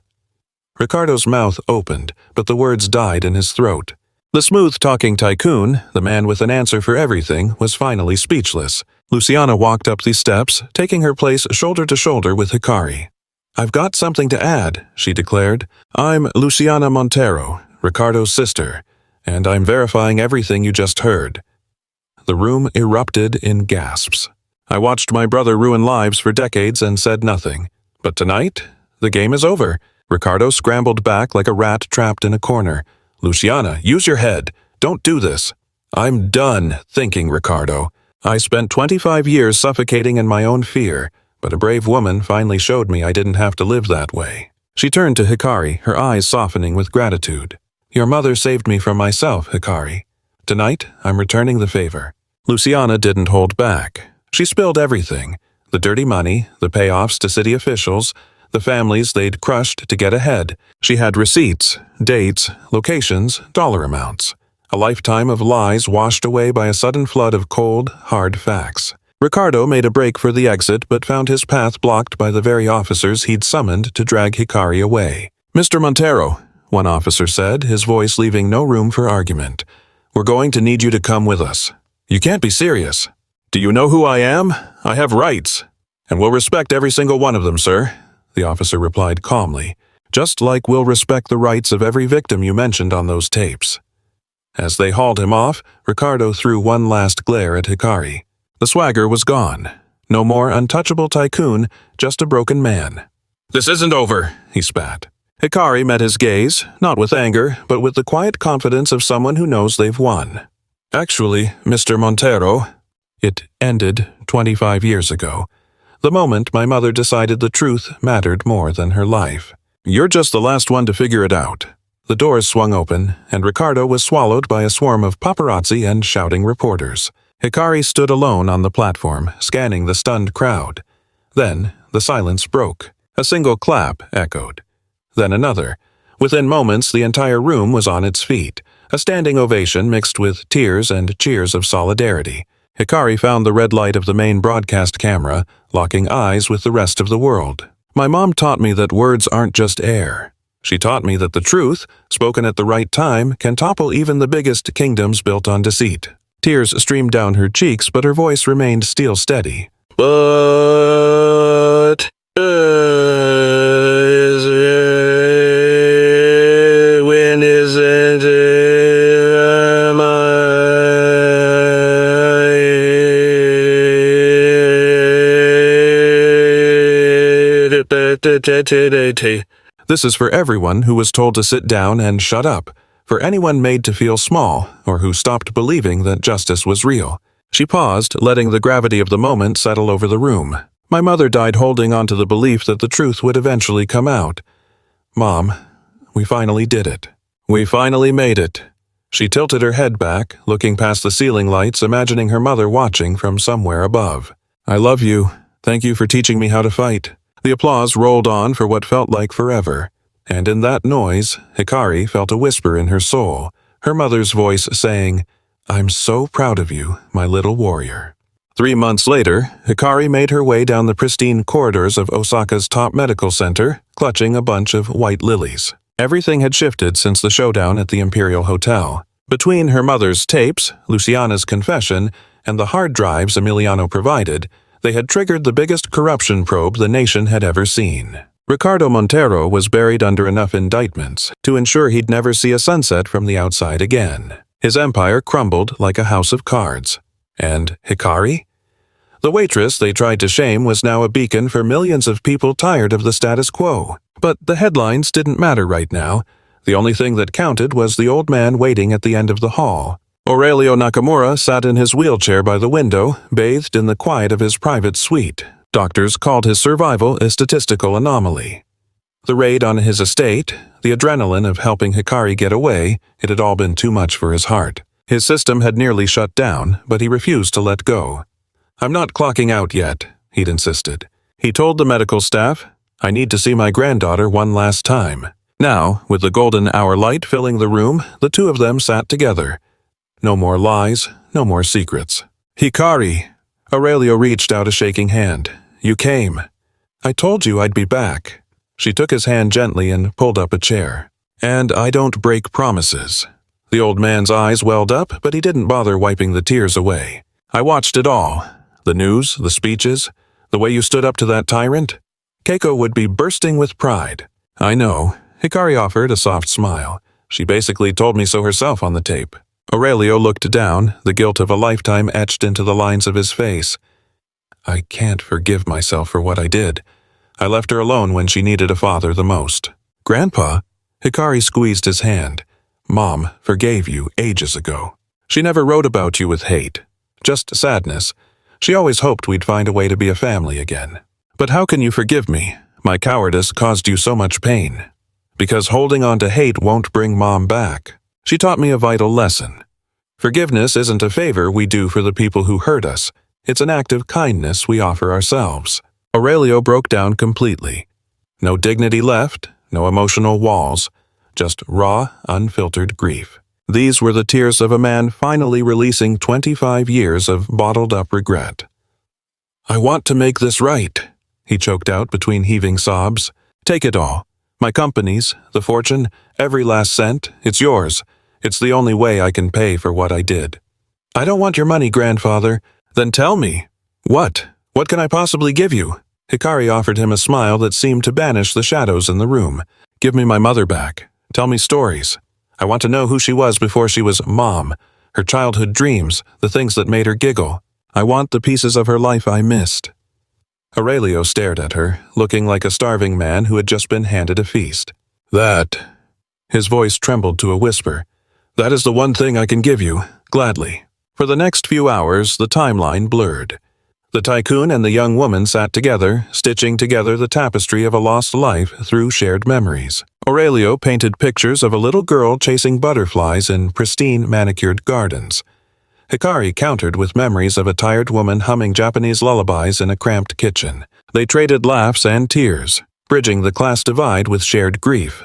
Ricardo's mouth opened, but the words died in his throat. The smooth-talking tycoon, the man with an answer for everything, was finally speechless. Luciana walked up the steps, taking her place shoulder to shoulder with Hikari. "I've got something to add," she declared. "I'm Luciana Montero, Ricardo's sister, and I'm verifying everything you just heard." The room erupted in gasps. I watched my brother ruin lives for decades and said nothing. But tonight, the game is over. Ricardo scrambled back like a rat trapped in a corner. "Luciana, use your head. Don't do this." "I'm done thinking, Ricardo. I spent 25 years suffocating in my own fear, but a brave woman finally showed me I didn't have to live that way." She turned to Hikari, her eyes softening with gratitude. "Your mother saved me from myself, Hikari. Tonight, I'm returning the favor." Luciana didn't hold back. She spilled everything. The dirty money, the payoffs to city officials, the families they'd crushed to get ahead. She had receipts, dates, locations, dollar amounts. A lifetime of lies washed away by a sudden flood of cold, hard facts. Ricardo made a break for the exit but found his path blocked by the very officers he'd summoned to drag Hikari away. "Mr. Montero," one officer said, his voice leaving no room for argument. "We're going to need you to come with us." "You can't be serious." "Do you know who I am? I have rights. And we'll respect every single one of them, sir," the officer replied calmly. "Just like we'll respect the rights of every victim you mentioned on those tapes." As they hauled him off, Ricardo threw one last glare at Hikari. The swagger was gone. No more untouchable tycoon, just a broken man. "This isn't over," he spat. Hikari met his gaze, not with anger, but with the quiet confidence of someone who knows they've won. "Actually, Mr. Montero, it ended 25 years ago. The moment my mother decided the truth mattered more than her life. You're just the last one to figure it out." The doors swung open, and Ricardo was swallowed by a swarm of paparazzi and shouting reporters. Hikari stood alone on the platform, scanning the stunned crowd. Then, the silence broke. A single clap echoed. Then another. Within moments, the entire room was on its feet, a standing ovation mixed with tears and cheers of solidarity. Hikari found the red light of the main broadcast camera, locking eyes with the rest of the world. "My mom taught me that words aren't just air. She taught me that the truth, spoken at the right time, can topple even the biggest kingdoms built on deceit." Tears streamed down her cheeks, but her voice remained steel steady. "But when isn't This is for everyone who was told to sit down and shut up, for anyone made to feel small, or who stopped believing that justice was real." She paused, letting the gravity of the moment settle over the room. My mother died holding on to the belief that the truth would eventually come out. Mom, we finally did it. We finally made it. She tilted her head back, looking past the ceiling lights, imagining her mother watching from somewhere above. I love you. Thank you for teaching me how to fight. The applause rolled on for what felt like forever, and in that noise, Hikari felt a whisper in her soul, her mother's voice saying, I'm so proud of you, my little warrior. 3 months later, Hikari made her way down the pristine corridors of Osaka's top medical center, clutching a bunch of white lilies. Everything had shifted since the showdown at the Imperial Hotel. Between her mother's tapes, Luciana's confession, and the hard drives Emiliano provided, they had triggered the biggest corruption probe the nation had ever seen. Ricardo Montero was buried under enough indictments to ensure he'd never see a sunset from the outside again. His empire crumbled like a house of cards. And Hikari? The waitress they tried to shame was now a beacon for millions of people tired of the status quo. But the headlines didn't matter right now. The only thing that counted was the old man waiting at the end of the hall. Aurelio Nakamura sat in his wheelchair by the window, bathed in the quiet of his private suite. Doctors called his survival a statistical anomaly. The raid on his estate, the adrenaline of helping Hikari get away, it had all been too much for his heart. His system had nearly shut down, but he refused to let go. I'm not clocking out yet, he'd insisted. He told the medical staff, I need to see my granddaughter one last time. Now, with the golden hour light filling the room, the two of them sat together. No more lies, no more secrets. Hikari! Aurelio reached out a shaking hand. You came. I told you I'd be back. She took his hand gently and pulled up a chair. And I don't break promises. The old man's eyes welled up, but he didn't bother wiping the tears away. I watched it all. The news, the speeches, the way you stood up to that tyrant. Keiko would be bursting with pride. I know. Hikari offered a soft smile. She basically told me so herself on the tape. Aurelio looked down, the guilt of a lifetime etched into the lines of his face. I can't forgive myself for what I did. I left her alone when she needed a father the most. Grandpa? Hikari squeezed his hand. Mom forgave you ages ago. She never wrote about you with hate. Just sadness. She always hoped we'd find a way to be a family again. But how can you forgive me? My cowardice caused you so much pain. Because holding on to hate won't bring Mom back. She taught me a vital lesson. Forgiveness isn't a favor we do for the people who hurt us. It's an act of kindness we offer ourselves. Aurelio broke down completely. No dignity left, no emotional walls, just raw, unfiltered grief. These were the tears of a man finally releasing 25 years of bottled-up regret. I want to make this right, he choked out between heaving sobs. Take it all. My company's, the fortune, every last cent, it's yours. It's the only way I can pay for what I did. I don't want your money, grandfather. Then tell me. What? What can I possibly give you? Hikari offered him a smile that seemed to banish the shadows in the room. Give me my mother back. Tell me stories. I want to know who she was before she was Mom, her childhood dreams, the things that made her giggle. I want the pieces of her life I missed. Aurelio stared at her, looking like a starving man who had just been handed a feast. That, his voice trembled to a whisper, that is the one thing I can give you, gladly. For the next few hours, the timeline blurred. The tycoon and the young woman sat together, stitching together the tapestry of a lost life through shared memories. Aurelio painted pictures of a little girl chasing butterflies in pristine manicured gardens. Hikari countered with memories of a tired woman humming Japanese lullabies in a cramped kitchen. They traded laughs and tears, bridging the class divide with shared grief.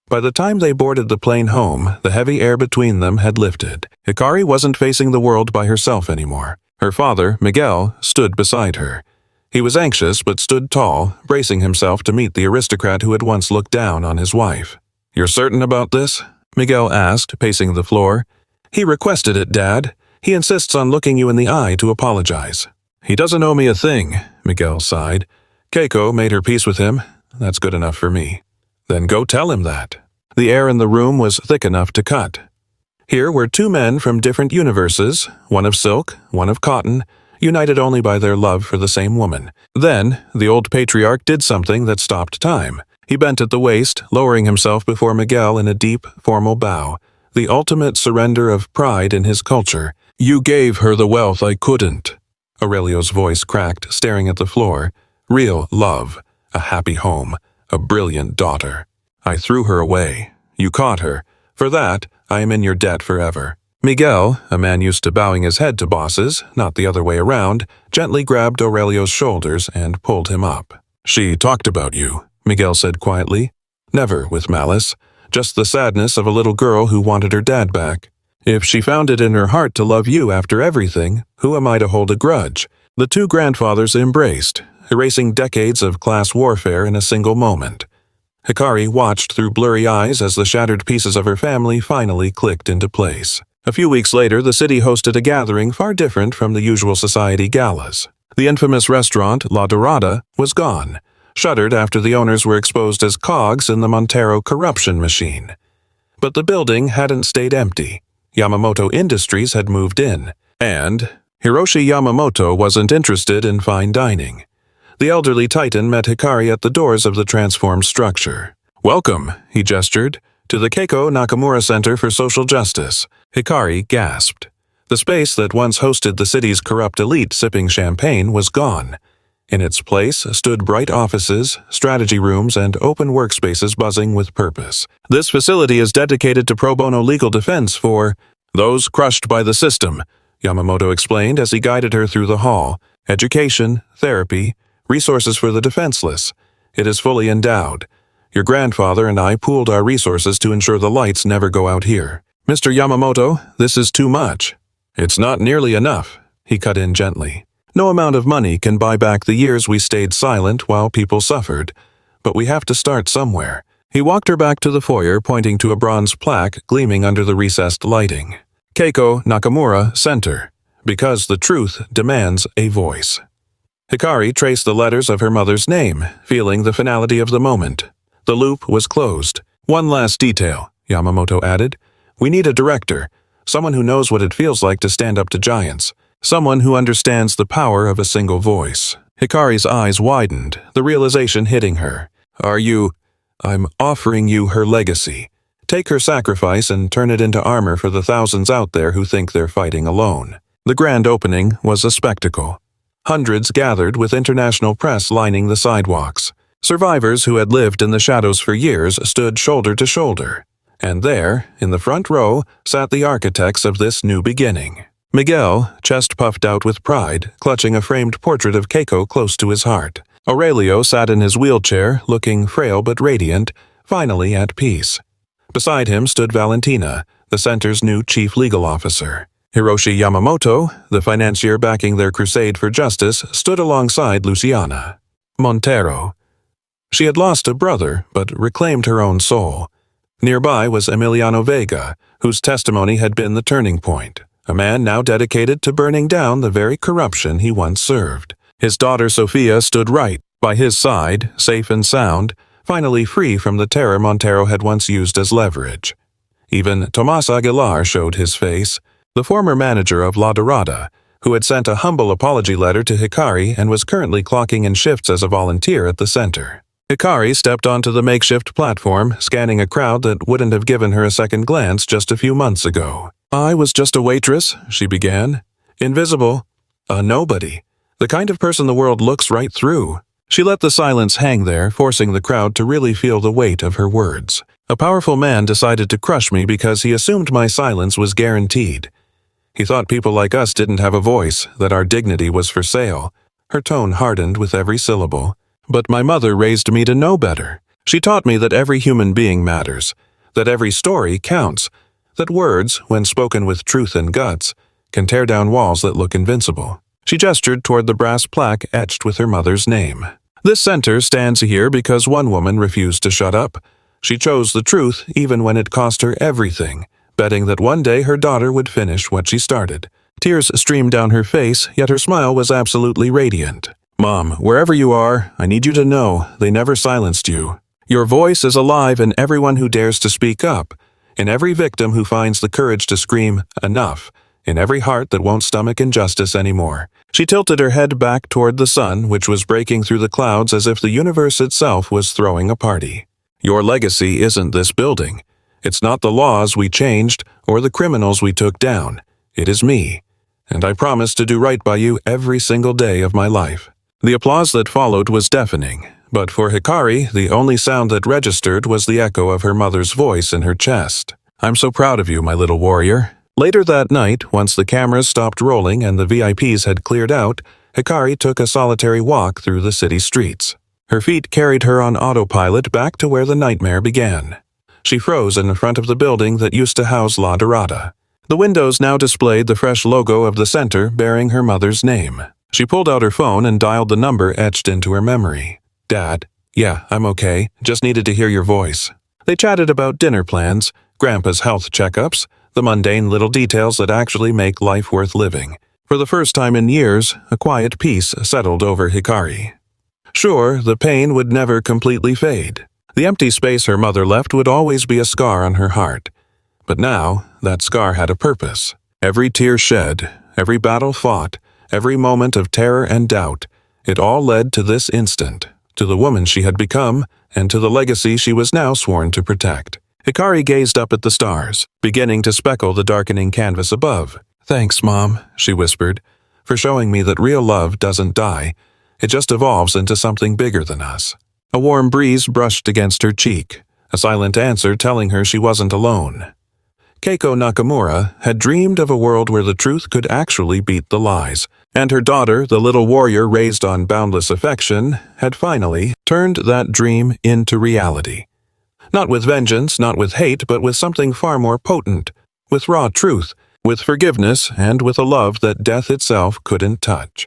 By the time they boarded the plane home, the heavy air between them had lifted. Hikari wasn't facing the world by herself anymore. Her father, Miguel, stood beside her. He was anxious but stood tall, bracing himself to meet the aristocrat who had once looked down on his wife. You're certain about this? Miguel asked, pacing the floor. He requested it, Dad. He insists on looking you in the eye to apologize. He doesn't owe me a thing, Miguel sighed. Keiko made her peace with him. That's good enough for me. Then go tell him that. The air in the room was thick enough to cut. Here were two men from different universes, one of silk, one of cotton, united only by their love for the same woman. Then, the old patriarch did something that stopped time. He bent at the waist, lowering himself before Miguel in a deep, formal bow, the ultimate surrender of pride in his culture. You gave her the wealth I couldn't. Aurelio's voice cracked, staring at the floor. Real love, a happy home, a brilliant daughter. I threw her away. You caught her. For that, I am in your debt forever." Miguel, a man used to bowing his head to bosses, not the other way around, gently grabbed Aurelio's shoulders and pulled him up. "She talked about you," Miguel said quietly. Never with malice, just the sadness of a little girl who wanted her dad back. "If she found it in her heart to love you after everything, who am I to hold a grudge?" The two grandfathers embraced, erasing decades of class warfare in a single moment. Hikari watched through blurry eyes as the shattered pieces of her family finally clicked into place. A few weeks later, the city hosted a gathering far different from the usual society galas. The infamous restaurant, La Dorada, was gone, shuttered after the owners were exposed as cogs in the Montero corruption machine. But the building hadn't stayed empty. Yamamoto Industries had moved in, and Hiroshi Yamamoto wasn't interested in fine dining. The elderly titan met Hikari at the doors of the transformed structure. "Welcome," he gestured, "to the Keiko Nakamura Center for Social Justice." Hikari gasped. The space that once hosted the city's corrupt elite sipping champagne was gone. In its place stood bright offices, strategy rooms, and open workspaces buzzing with purpose. "This facility is dedicated to pro bono legal defense for those crushed by the system," Yamamoto explained as he guided her through the hall. "Education, therapy, resources for the defenseless. It is fully endowed. Your grandfather and I pooled our resources to ensure the lights never go out here. Mr. Yamamoto, this is too much." "It's not nearly enough," he cut in gently. "No amount of money can buy back the years we stayed silent while people suffered, but we have to start somewhere." He walked her back to the foyer, pointing to a bronze plaque gleaming under the recessed lighting. "Keiko Nakamura Center, because the truth demands a voice." Hikari traced the letters of her mother's name, feeling the finality of the moment. The loop was closed. "One last detail," Yamamoto added. "We need a director, someone who knows what it feels like to stand up to giants, someone who understands the power of a single voice." Hikari's eyes widened, the realization hitting her. I'm offering you her legacy. Take her sacrifice and turn it into armor for the thousands out there who think they're fighting alone." The grand opening was a spectacle. Hundreds gathered with international press lining the sidewalks. Survivors who had lived in the shadows for years stood shoulder to shoulder. And there, in the front row, sat the architects of this new beginning. Miguel, chest puffed out with pride, clutching a framed portrait of Keiko close to his heart. Aurelio sat in his wheelchair, looking frail but radiant, finally at peace. Beside him stood Valentina, the center's new chief legal officer. Hiroshi Yamamoto, the financier backing their crusade for justice, stood alongside Luciana. Montero. She had lost a brother, but reclaimed her own soul. Nearby was Emiliano Vega, whose testimony had been the turning point, a man now dedicated to burning down the very corruption he once served. His daughter Sofia stood right by his side, safe and sound, finally free from the terror Montero had once used as leverage. Even Tomas Aguilar showed his face, the former manager of La Dorada, who had sent a humble apology letter to Hikari and was currently clocking in shifts as a volunteer at the center. Hikari stepped onto the makeshift platform, scanning a crowd that wouldn't have given her a second glance just a few months ago. "I was just a waitress," she began. "Invisible. A nobody. The kind of person the world looks right through." She let the silence hang there, forcing the crowd to really feel the weight of her words. "A powerful man decided to crush me because he assumed my silence was guaranteed. He thought people like us didn't have a voice, that our dignity was for sale." Her tone hardened with every syllable. "But my mother raised me to know better. She taught me that every human being matters, that every story counts, that words, when spoken with truth and guts, can tear down walls that look invincible." She gestured toward the brass plaque etched with her mother's name. "This center stands here because one woman refused to shut up. She chose the truth even when it cost her everything, betting that one day her daughter would finish what she started." Tears streamed down her face, yet her smile was absolutely radiant. "Mom, wherever you are, I need you to know they never silenced you. Your voice is alive in everyone who dares to speak up, in every victim who finds the courage to scream, 'Enough,' in every heart that won't stomach injustice anymore." She tilted her head back toward the sun, which was breaking through the clouds as if the universe itself was throwing a party. "Your legacy isn't this building. It's not the laws we changed or the criminals we took down. It is me. And I promise to do right by you every single day of my life." The applause that followed was deafening, but for Hikari, the only sound that registered was the echo of her mother's voice in her chest. "I'm so proud of you, my little warrior." Later that night, once the cameras stopped rolling and the VIPs had cleared out, Hikari took a solitary walk through the city streets. Her feet carried her on autopilot back to where the nightmare began. She froze in front of the building that used to house La Dorada. The windows now displayed the fresh logo of the center bearing her mother's name. She pulled out her phone and dialed the number etched into her memory. "Dad, yeah, I'm okay. Just needed to hear your voice." They chatted about dinner plans, Grandpa's health checkups, the mundane little details that actually make life worth living. For the first time in years, a quiet peace settled over Hikari. Sure, the pain would never completely fade. The empty space her mother left would always be a scar on her heart. But now, that scar had a purpose. Every tear shed, every battle fought, every moment of terror and doubt, it all led to this instant, to the woman she had become, and to the legacy she was now sworn to protect. Hikari gazed up at the stars, beginning to speckle the darkening canvas above. "Thanks, Mom," she whispered, "for showing me that real love doesn't die. It just evolves into something bigger than us." A warm breeze brushed against her cheek, a silent answer telling her she wasn't alone. Keiko Nakamura had dreamed of a world where the truth could actually beat the lies, and her daughter, the little warrior raised on boundless affection, had finally turned that dream into reality. Not with vengeance, not with hate, but with something far more potent, with raw truth, with forgiveness, and with a love that death itself couldn't touch.